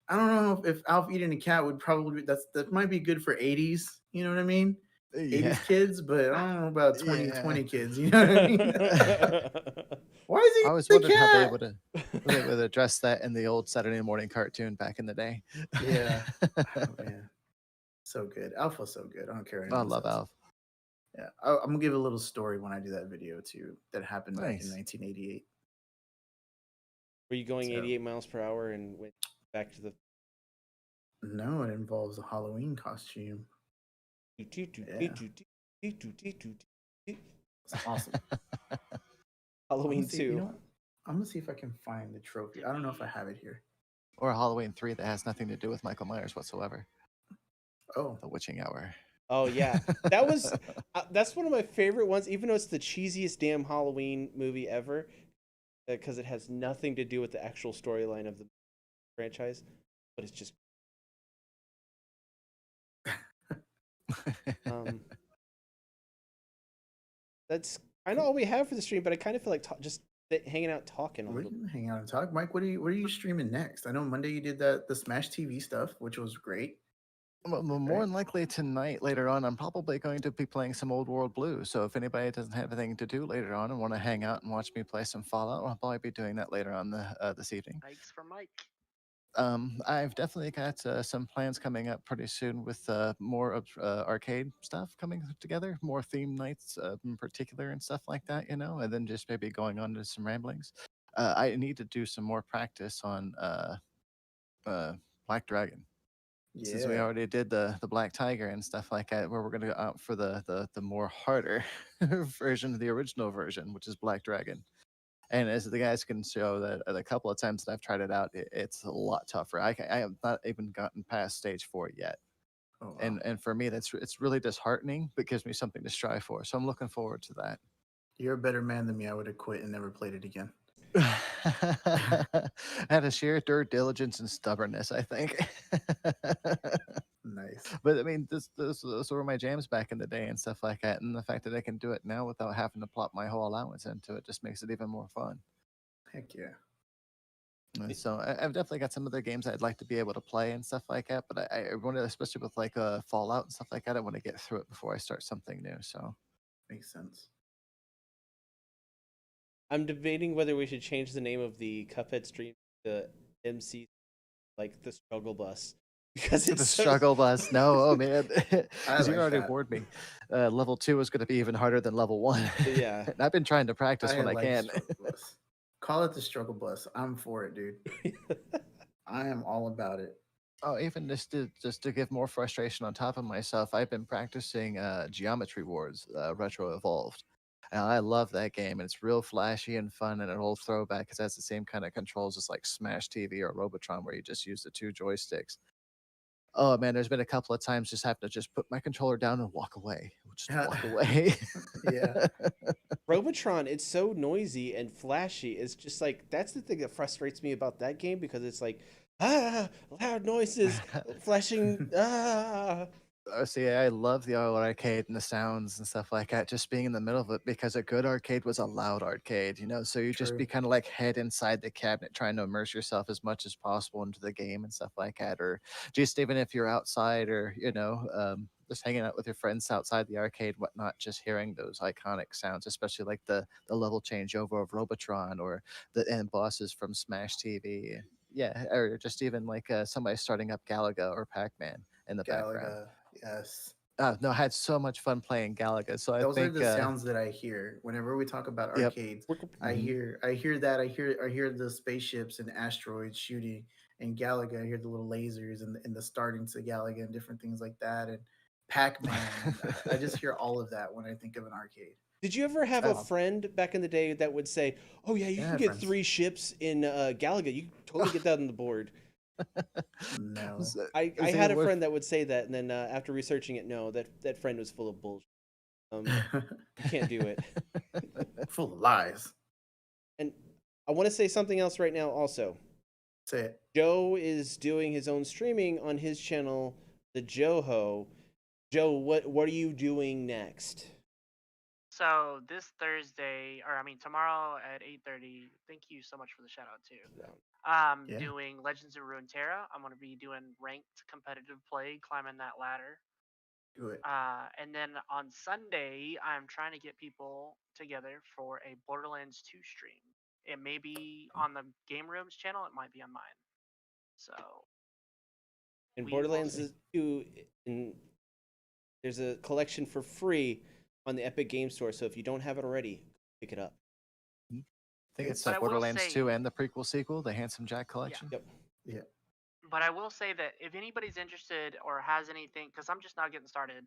Speaker 2: I don't know if Alf eating a cat would probably that might be good for 80s. You know what I mean? 80s kids, but I don't know about 2020 kids. You know what I mean? Why is he
Speaker 4: I always
Speaker 2: the
Speaker 4: wondered how they
Speaker 2: cat?
Speaker 4: would address that in the old Saturday morning cartoon back in the day.
Speaker 2: Yeah. Oh, man. So good. Alf was so good. I don't care. what
Speaker 4: I
Speaker 2: anyone
Speaker 4: love
Speaker 2: says.
Speaker 4: Alf.
Speaker 2: Yeah, I'm gonna give a little story when I do that video too. That happened back in
Speaker 4: Nice.
Speaker 2: 1988.
Speaker 1: Were you going
Speaker 2: So-
Speaker 1: 88 miles per hour and went back to the
Speaker 2: No, it involves a Halloween costume. It's awesome. I'm gonna
Speaker 1: Halloween
Speaker 2: see. You
Speaker 1: 2.
Speaker 2: know what? I'm gonna see if I can find the trophy. I don't know if I have it here.
Speaker 4: Or Halloween 3 that has nothing to do with Michael Myers whatsoever.
Speaker 2: Oh,
Speaker 4: The Witching Hour.
Speaker 1: Oh yeah, that was that's one of my favorite ones. Even though it's the cheesiest damn Halloween movie ever, because it has nothing to do with the actual storyline of the franchise, but it's just um, that's kind of all we have for the stream. But I kind of feel like just hanging out talking a
Speaker 2: we
Speaker 1: little.
Speaker 2: can hang out and talk. Mike, what are you streaming next? I know Monday you did the Smash TV stuff, which was great.
Speaker 4: More than likely tonight, later on, I'm probably going to be playing some Old World Blue. So if anybody doesn't have anything to do later on and want to hang out and watch me play some Fallout, I'll probably be doing that later on this evening.
Speaker 3: Thanks for Mike.
Speaker 4: I've definitely got some plans coming up pretty soon with more of arcade stuff coming together, more theme nights in particular and stuff like that, and then just maybe going on to some ramblings. I need to do some more practice on Black Dragon. Since we
Speaker 2: Yeah.
Speaker 4: already did the Black Tiger and stuff like that, where we're going to go out for the more harder version of the original version, which is Black Dragon. And as the guys can show that a couple of times that I've tried it out, it's a lot tougher. I have not even gotten past stage 4 yet.
Speaker 2: Oh, wow.
Speaker 4: And for me, it's really disheartening, but gives me something to strive for. So I'm looking forward to that.
Speaker 2: You're a better man than me. I would have quit and never played it again.
Speaker 4: Out of sheer due diligence and stubbornness, I think.
Speaker 2: Nice.
Speaker 4: But I mean, those were my jams back in the day and stuff like that. And the fact that I can do it now without having to plop my whole allowance into it just makes it even more fun.
Speaker 2: Heck yeah.
Speaker 4: And so I've definitely got some other games I'd like to be able to play and stuff like that. But I want to, especially with like Fallout and stuff like that, I want to get through it before I start something new. So
Speaker 2: Makes sense.
Speaker 1: I'm debating whether we should change the name of the Cuphead stream to MC, like the Struggle Bus, because it's
Speaker 4: the
Speaker 1: so-
Speaker 4: struggle bus. No, oh man, because you
Speaker 2: like
Speaker 4: already
Speaker 2: that.
Speaker 4: warned me. Level 2 is going to be even harder than level 1.
Speaker 1: Yeah.
Speaker 4: And I've been trying to practice when I
Speaker 2: like
Speaker 4: can.
Speaker 2: Struggle Bus. Call it the Struggle Bus. I'm for it, dude. I am all about it.
Speaker 4: Oh, even just to give more frustration on top of myself, I've been practicing Geometry Wars Retro Evolved. And I love that game, and it's real flashy and fun, and an old throwback because it has the same kind of controls as like Smash TV or Robotron, where you just use the 2 joysticks. Oh man, there's been a couple of times just having to just put my controller down and walk away. Just walk away.
Speaker 2: Yeah.
Speaker 1: Robotron, it's so noisy and flashy. It's just like that's the thing that frustrates me about that game because it's like loud noises, flashing
Speaker 4: See, I love the old arcade and the sounds and stuff like that, just being in the middle of it because a good arcade was a loud arcade. So you just be
Speaker 2: True.
Speaker 4: kind of like head inside the cabinet trying to immerse yourself as much as possible into the game and stuff like that. Or just even if you're outside or, just hanging out with your friends outside the arcade, whatnot, just hearing those iconic sounds, especially like the level changeover of Robotron or the end bosses from Smash TV. Yeah, or just even like somebody starting up Galaga or Pac-Man in the background.
Speaker 2: Galaga. Yes.
Speaker 4: No, I had so much fun playing Galaga. So I
Speaker 2: Those
Speaker 4: think
Speaker 2: are the sounds that I hear whenever we talk about
Speaker 4: Yep.
Speaker 2: arcades. I
Speaker 4: Mhm.
Speaker 2: hear that. I hear the spaceships and asteroids shooting. And Galaga, I hear the little lasers and the starting to Galaga and different things like that. And Pac-Man. I just hear all of that when I think of an arcade.
Speaker 1: Did you ever have a friend back in the day that would say, "Oh yeah, you
Speaker 2: Yeah, I
Speaker 1: can
Speaker 2: had
Speaker 1: get
Speaker 2: friends.
Speaker 1: 3 ships in Galaga. You can totally get that on the board."
Speaker 2: No.
Speaker 1: I
Speaker 4: See,
Speaker 1: had a
Speaker 4: what-
Speaker 1: friend that would say that, and then after researching it, no, that friend was full of bullshit. You can't do it.
Speaker 2: Full of lies.
Speaker 1: And I want to say something else right now. Also,
Speaker 2: Say it.
Speaker 1: Joe is doing his own streaming on his channel, the Joho. Joe, what are you doing next?
Speaker 3: So this Thursday, or I mean tomorrow at 8:30. Thank you so much for the shout out too.
Speaker 2: Yeah.
Speaker 3: Doing Legends of Runeterra. I'm gonna be doing ranked competitive play, climbing that ladder.
Speaker 2: Do it.
Speaker 3: And then on Sunday, I'm trying to get people together for a Borderlands 2 stream. It may be on the Game Rooms channel. It might be on mine. So.
Speaker 1: And
Speaker 3: we will
Speaker 1: Borderlands
Speaker 3: see.
Speaker 1: is 2, there's a collection for free on the Epic Game Store. So if you don't have it already, pick it up.
Speaker 4: I think it's
Speaker 3: But I will
Speaker 4: Borderlands
Speaker 3: say-
Speaker 4: 2 and the prequel sequel, the Handsome Jack collection.
Speaker 1: Yep.
Speaker 2: Yeah.
Speaker 3: But I will say that if anybody's interested or has anything, because I'm just now getting started,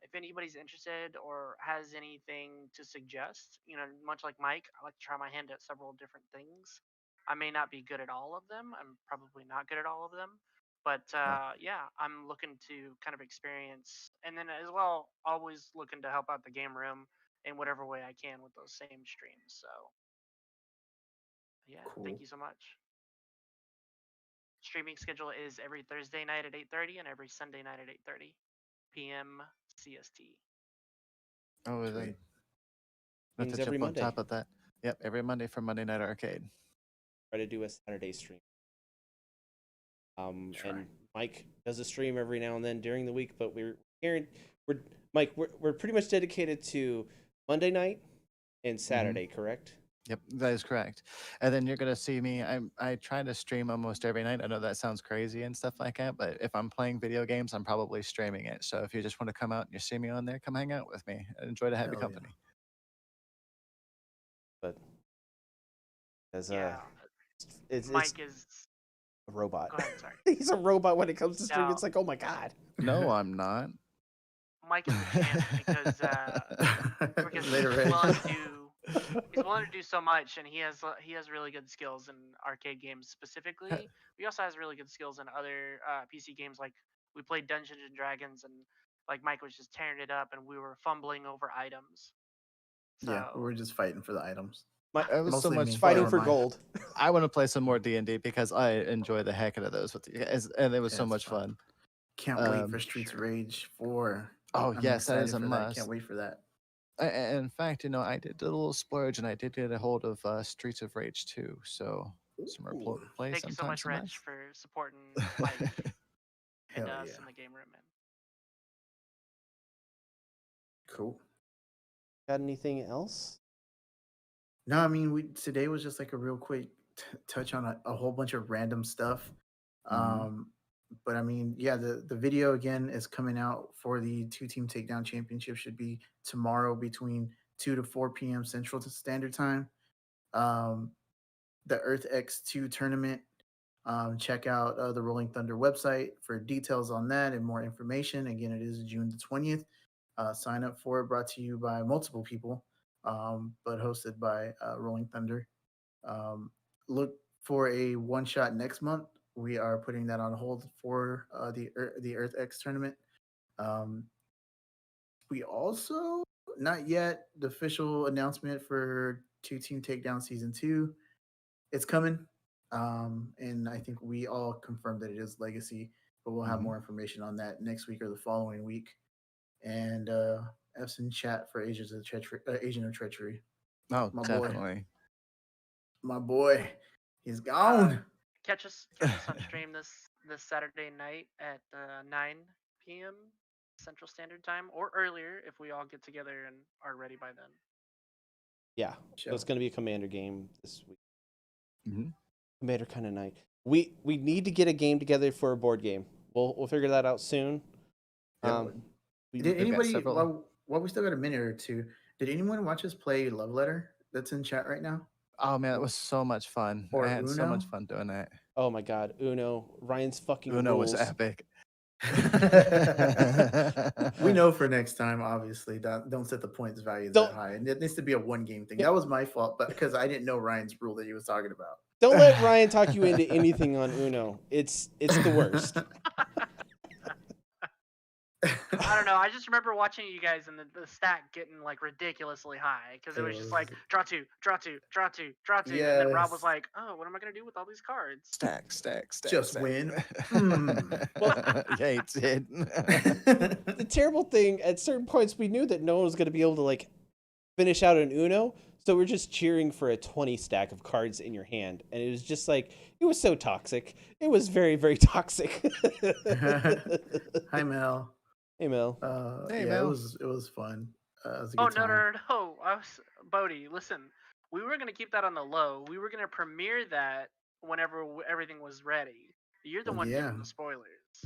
Speaker 3: if anybody's interested or has anything to suggest, much like Mike, I like to try my hand at several different things. I may not be good at all of them. I'm probably not good at all of them. But yeah, I'm looking to kind of experience, and then as well, always looking to help out the game room in whatever way I can with those same streams. So yeah, thank
Speaker 2: Cool.
Speaker 3: you so much. Streaming schedule is every Thursday night at 8:30 and every Sunday night at 8:30 p.m. CST.
Speaker 4: Oh, then
Speaker 2: Sweet.
Speaker 4: not
Speaker 1: Streams
Speaker 4: to
Speaker 1: every
Speaker 4: jump on
Speaker 1: Monday.
Speaker 4: top of that. Yep, every Monday for Monday Night Arcade.
Speaker 1: Try to do a Saturday stream.
Speaker 2: Try.
Speaker 1: And Mike does a stream every now and then during the week, but we're Mike, we're pretty much dedicated to Monday night and Saturday, correct?
Speaker 4: Yep, that is correct. And then you're gonna see me. I try to stream almost every night. I know that sounds crazy and stuff like that, but if I'm playing video games, I'm probably streaming it. So if you just want to come out and you see me on there, come hang out with me. I enjoy to have your
Speaker 2: Hell yeah.
Speaker 4: company.
Speaker 1: But as
Speaker 3: Yeah,
Speaker 1: it's
Speaker 3: Mike is.
Speaker 1: a robot.
Speaker 3: Go ahead, sorry.
Speaker 1: He's a robot when it comes to streaming.
Speaker 3: No.
Speaker 1: It's like, oh my god.
Speaker 4: No, I'm not.
Speaker 3: Mike is the champ because
Speaker 2: Later,
Speaker 3: he's
Speaker 2: Ray.
Speaker 3: willing to do he's willing to do so much, and he has really good skills in arcade games specifically. He also has really good skills in other PC games. Like we played Dungeons and Dragons, and like Mike was just tearing it up, and we were fumbling over items. So
Speaker 2: Yeah, we were just fighting for the items.
Speaker 4: It was so
Speaker 2: Mostly
Speaker 4: much
Speaker 2: me.
Speaker 4: fun.
Speaker 1: Fighting
Speaker 2: Or
Speaker 1: for
Speaker 2: mine.
Speaker 1: gold.
Speaker 4: I want to play some more D&D because I enjoy the heck out of those with you guys, and it was
Speaker 2: Yeah,
Speaker 4: so
Speaker 2: it's
Speaker 4: much
Speaker 2: fun.
Speaker 4: fun.
Speaker 2: Can't wait for Streets of
Speaker 3: Sure.
Speaker 2: Rage 4.
Speaker 4: Oh,
Speaker 2: I'm
Speaker 4: yes, that
Speaker 2: excited
Speaker 4: is a
Speaker 2: for
Speaker 4: must.
Speaker 2: Can't wait for that.
Speaker 4: In fact, I did a little splurge and I did get a hold of Streets of Rage 2. So some
Speaker 2: Ooh,
Speaker 4: more play
Speaker 3: thank you so
Speaker 4: sometime
Speaker 3: much,
Speaker 4: soon.
Speaker 3: Rich, for supporting Mike and
Speaker 2: Hell
Speaker 3: us
Speaker 2: yeah.
Speaker 3: in the game room, man.
Speaker 2: Cool.
Speaker 1: Got anything else?
Speaker 2: No, I mean, today was just like a real quick touch on a whole bunch of random stuff.
Speaker 4: Mhm.
Speaker 2: But I mean, yeah, the video again is coming out for the 2-team takedown championship. Should be tomorrow between 2 to 4 p.m. Central Standard Time. The Earth X2 tournament. Check out the Rolling Thunder website for details on that and more information. Again, it is June the 20th. Sign up for it. Brought to you by multiple people, but hosted by Rolling Thunder. Look for a one shot next month. We are putting that on hold for the Earth X tournament. We also not yet the official announcement for 2-team takedown season 2. It's coming, and I think we all confirmed that it is Legacy. But we'll have
Speaker 4: Mhm.
Speaker 2: more information on that next week or the following week. And F's in chat for Agents of Treachery, Agent of Treachery.
Speaker 4: Oh,
Speaker 2: My boy.
Speaker 4: definitely.
Speaker 2: My boy, he's gone.
Speaker 3: Catch us on stream this Saturday night at 9 p.m. Central Standard Time, or earlier if we all get together and are ready by then.
Speaker 1: Yeah. So
Speaker 2: Sure.
Speaker 1: it's going to be a Commander game this week.
Speaker 4: Mhm.
Speaker 1: Commander kind of night. We need to get a game together for a board game. We'll figure that out soon.
Speaker 2: Yeah.
Speaker 1: We-
Speaker 2: Did
Speaker 4: got
Speaker 2: anybody,
Speaker 4: several-
Speaker 2: while we still got a minute or two, did anyone watch us play Love Letter that's in chat right now?
Speaker 4: Oh man, it was so much fun.
Speaker 2: Or
Speaker 4: I had so much
Speaker 2: Uno?
Speaker 4: fun doing that.
Speaker 1: oh my god, Uno, Ryan's fucking
Speaker 4: Uno
Speaker 1: rules.
Speaker 4: was epic.
Speaker 2: We know for next time, obviously, don't set the points value
Speaker 1: Don't-
Speaker 2: that high. And it needs to be a one game thing.
Speaker 1: Yeah.
Speaker 2: That was my fault, but because I didn't know Ryan's rule that he was talking about.
Speaker 1: Don't let Ryan talk you into anything on Uno. It's the worst.
Speaker 3: I don't know. I just remember watching you guys and the stack getting like ridiculously high because it was just like draw two, draw two, draw two, draw two, and then Rob was
Speaker 2: Yes.
Speaker 3: like, "Oh, what am I gonna do with all these cards?"
Speaker 4: Stack.
Speaker 2: Just
Speaker 4: stack.
Speaker 2: win.
Speaker 4: Yeah, he did.
Speaker 1: The terrible thing, at certain points, we knew that no one was going to be able to like finish out an Uno, so we're just cheering for a 20 stack of cards in your hand, and it was just like it was so toxic. It was very, very toxic.
Speaker 2: Hi, Mel.
Speaker 1: Hey Mel.
Speaker 4: Hey,
Speaker 2: yeah,
Speaker 4: Mel.
Speaker 2: it was fun. It was a
Speaker 3: Oh
Speaker 2: good
Speaker 3: no,
Speaker 2: time.
Speaker 3: no! I was Bodie. Listen, we were gonna keep that on the low. We were gonna premiere that whenever everything was ready. You're the
Speaker 2: Well,
Speaker 3: one
Speaker 2: yeah.
Speaker 3: giving the spoilers.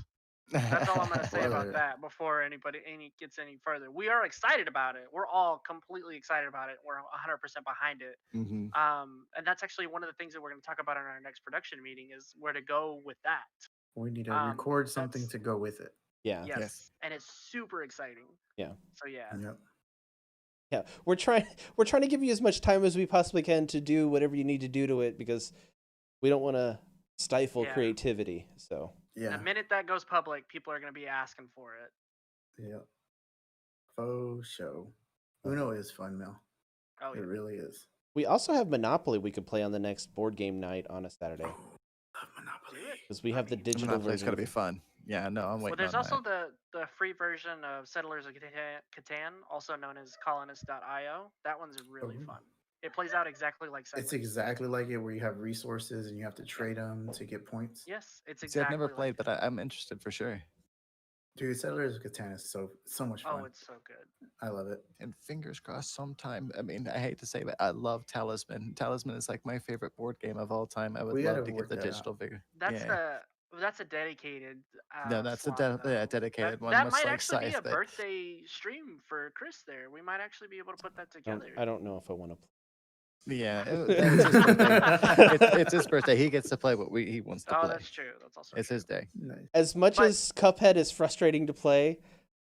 Speaker 3: That's all I'm gonna say
Speaker 2: Love
Speaker 3: about
Speaker 2: it.
Speaker 3: that before anybody gets any further. We are excited about it. We're all completely excited about it. We're 100% behind it.
Speaker 4: Mhm.
Speaker 3: And that's actually one of the things that we're going to talk about in our next production meeting is where to go with that.
Speaker 2: We need to record something
Speaker 3: That's
Speaker 2: to go with it.
Speaker 1: Yeah.
Speaker 3: yes,
Speaker 4: Yes.
Speaker 3: and it's super exciting.
Speaker 1: Yeah.
Speaker 3: So yeah,
Speaker 2: Yep.
Speaker 1: Yeah. We're trying to give you as much time as we possibly can to do whatever you need to do to it because we don't want to stifle
Speaker 3: Yeah.
Speaker 1: creativity. So
Speaker 2: Yeah.
Speaker 3: the minute that goes public, people are going to be asking for it.
Speaker 2: Yep. Faux show. Uno is fun, Mel.
Speaker 3: Oh
Speaker 2: It
Speaker 3: yeah.
Speaker 2: really is.
Speaker 1: we also have Monopoly we could play on the next board game night on a Saturday
Speaker 2: Love Monopoly.
Speaker 3: Do it.
Speaker 1: because we
Speaker 3: I
Speaker 1: have the
Speaker 3: mean,
Speaker 1: digital
Speaker 4: Monopoly's
Speaker 1: version.
Speaker 4: got to be fun. Yeah, no, I'm
Speaker 3: Well,
Speaker 4: waiting
Speaker 3: there's
Speaker 4: on
Speaker 3: also
Speaker 4: that.
Speaker 3: the free version of Settlers of Catan, also known as Colonist.io. That one's really
Speaker 2: Oh.
Speaker 3: fun. It plays out exactly like Settlers.
Speaker 2: It's exactly like it, where you have resources and you have to trade them to get points.
Speaker 3: Yes, it's
Speaker 4: See,
Speaker 3: exactly.
Speaker 4: I've never
Speaker 3: like
Speaker 4: played,
Speaker 3: it.
Speaker 4: but I'm interested for sure.
Speaker 2: Dude, Settlers of Catan is so much fun.
Speaker 3: Oh, it's so good.
Speaker 2: I love it.
Speaker 4: And fingers crossed sometime. I mean, I hate to say, but I love Talisman. Talisman is like my favorite board game of all time. I would
Speaker 2: We
Speaker 4: love
Speaker 2: gotta
Speaker 4: to
Speaker 2: work
Speaker 4: get the
Speaker 2: that out.
Speaker 4: digital vigor.
Speaker 3: That's
Speaker 4: Yeah.
Speaker 3: that's a dedicated.
Speaker 4: No, that's a
Speaker 3: slot, though.
Speaker 4: dedicated one,
Speaker 3: That
Speaker 4: much
Speaker 3: might
Speaker 4: like
Speaker 3: actually be
Speaker 4: Scythe,
Speaker 3: a
Speaker 4: but-
Speaker 3: birthday stream for Chris. There, we might actually be able to put that together.
Speaker 1: I don't know if I want to play.
Speaker 4: Yeah, it's his birthday. It's his birthday. He gets to play what he wants to
Speaker 3: Oh,
Speaker 4: play.
Speaker 3: that's true. That's also
Speaker 4: It's
Speaker 3: true.
Speaker 4: his day.
Speaker 2: Nice.
Speaker 1: As much
Speaker 3: But-
Speaker 1: as Cuphead is frustrating to play,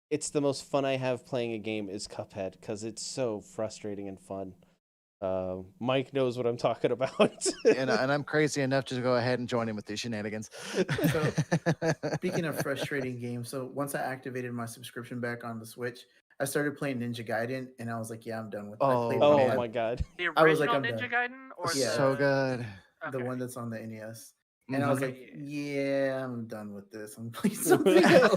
Speaker 1: it's the most fun I have playing a game is Cuphead because it's so frustrating and fun. Mike knows what I'm talking about.
Speaker 4: and I'm crazy enough to go ahead and join him with these shenanigans.
Speaker 2: Speaking of frustrating games, so once I activated my subscription back on the Switch, I started playing Ninja Gaiden, and I was like, "Yeah, I'm done with it." I played
Speaker 1: Oh
Speaker 2: one-
Speaker 1: my god.
Speaker 3: The
Speaker 2: I was like,
Speaker 3: original
Speaker 2: I'm
Speaker 3: Ninja Gaiden or
Speaker 2: Yeah.
Speaker 4: So
Speaker 3: the,
Speaker 4: good.
Speaker 2: the
Speaker 3: okay.
Speaker 2: one that's on the NES, and I was
Speaker 4: Mhm.
Speaker 2: like,
Speaker 3: Okay.
Speaker 2: "Yeah, I'm done with this. I'm playing something else."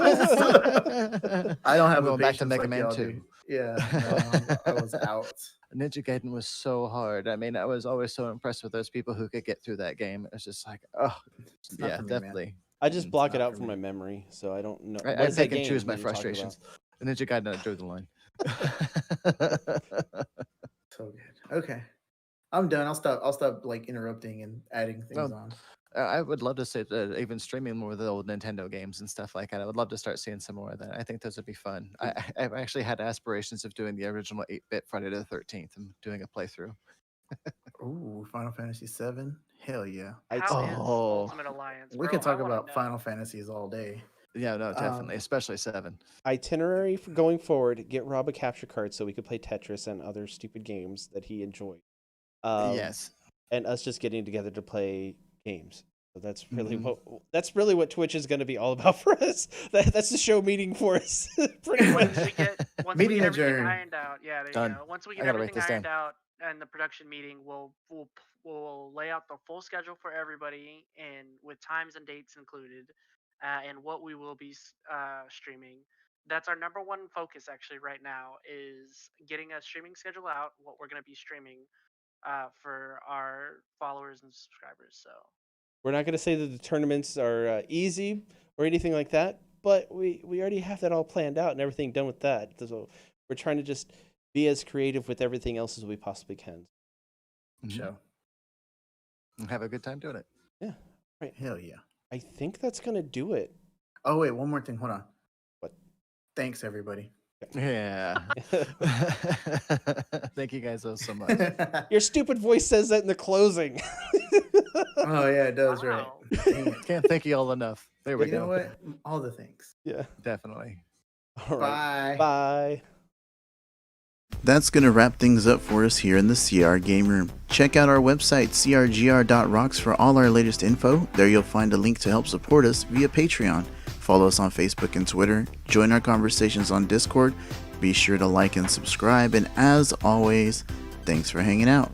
Speaker 2: I don't have
Speaker 4: I'm
Speaker 2: a
Speaker 4: going back to
Speaker 2: patience
Speaker 4: Mega
Speaker 2: like
Speaker 4: Man
Speaker 2: y'all
Speaker 4: 2.
Speaker 2: do. Yeah, no, I was out.
Speaker 4: Ninja Gaiden was so hard. I mean, I was always so impressed with those people who could get through that game. It's just like, oh,
Speaker 2: It's not
Speaker 4: yeah,
Speaker 2: for me, man.
Speaker 4: definitely.
Speaker 1: I just
Speaker 4: Mm,
Speaker 1: block it
Speaker 2: not
Speaker 1: out
Speaker 2: for
Speaker 1: from my
Speaker 2: me.
Speaker 1: memory, so I don't know.
Speaker 4: I
Speaker 1: What is that
Speaker 4: pick and
Speaker 1: game
Speaker 4: choose my
Speaker 1: that you're talking
Speaker 4: frustrations. Ninja Gaiden, I drew the line.
Speaker 2: So good. Okay, I'm done. I'll stop like interrupting and adding things
Speaker 4: No.
Speaker 2: on.
Speaker 4: I would love to see even streaming more of the old Nintendo games and stuff like that. I would love to start seeing some more of that. I think those would be fun. I've actually had aspirations of doing the original 8-bit Friday the 13th and doing a playthrough.
Speaker 2: Ooh, Final Fantasy VII. Hell yeah.
Speaker 1: I'd
Speaker 3: How
Speaker 1: say-
Speaker 3: is
Speaker 4: Oh.
Speaker 3: Ultimate Alliance?
Speaker 2: We
Speaker 3: bro?
Speaker 2: can talk
Speaker 3: I wanna
Speaker 2: about
Speaker 3: know.
Speaker 2: Final Fantasies all day.
Speaker 4: Yeah, no, definitely,
Speaker 2: Um,
Speaker 4: especially 7.
Speaker 1: Itinerary for going forward, get Rob a capture card so we could play Tetris and other stupid games that he enjoyed.
Speaker 4: Yes.
Speaker 1: And us just getting together to play games. So that's really
Speaker 2: Mhm.
Speaker 1: what Twitch is going to be all about for us. That's the show meeting for us, pretty
Speaker 3: Once
Speaker 1: much.
Speaker 3: we get
Speaker 2: Meeting
Speaker 3: everything
Speaker 2: adjourned.
Speaker 3: ironed out, yeah, there
Speaker 4: Done.
Speaker 3: you go. Once we
Speaker 4: I
Speaker 3: get
Speaker 4: gotta write
Speaker 3: everything
Speaker 4: this
Speaker 3: ironed
Speaker 4: down.
Speaker 3: out and the production meeting, we'll lay out the full schedule for everybody and with times and dates included, and what we will be streaming. That's our number one focus actually right now is getting a streaming schedule out. What we're going to be streaming for our followers and subscribers. So
Speaker 1: We're not going to say that the tournaments are easy or anything like that, but we already have that all planned out and everything done with that. So we're trying to just be as creative with everything else as we possibly can.
Speaker 4: Mhm.
Speaker 2: Show.
Speaker 4: And have a good time doing it.
Speaker 2: Hell yeah.
Speaker 1: I think that's going to do it.
Speaker 2: Oh wait, one more thing. Hold on.
Speaker 1: What?
Speaker 2: Thanks everybody.
Speaker 4: Yeah. Thank you guys all so much.
Speaker 1: Your stupid voice says that in the closing.
Speaker 2: Oh yeah, it does. Right.
Speaker 3: Wow.
Speaker 2: Dang it.
Speaker 4: Can't thank you all enough. There we
Speaker 2: You
Speaker 4: go.
Speaker 2: know what? All the things.
Speaker 1: Yeah.
Speaker 4: Definitely.
Speaker 1: All right.
Speaker 2: Bye.
Speaker 1: Bye.
Speaker 2: That's going to wrap things up for us here in the CR Game Room. Check out our website, crgr.rocks, for all our latest info. There you'll find a link to help support us via Patreon. Follow us on Facebook and Twitter. Join our conversations on Discord. Be sure to like and subscribe. And as always, thanks for hanging out.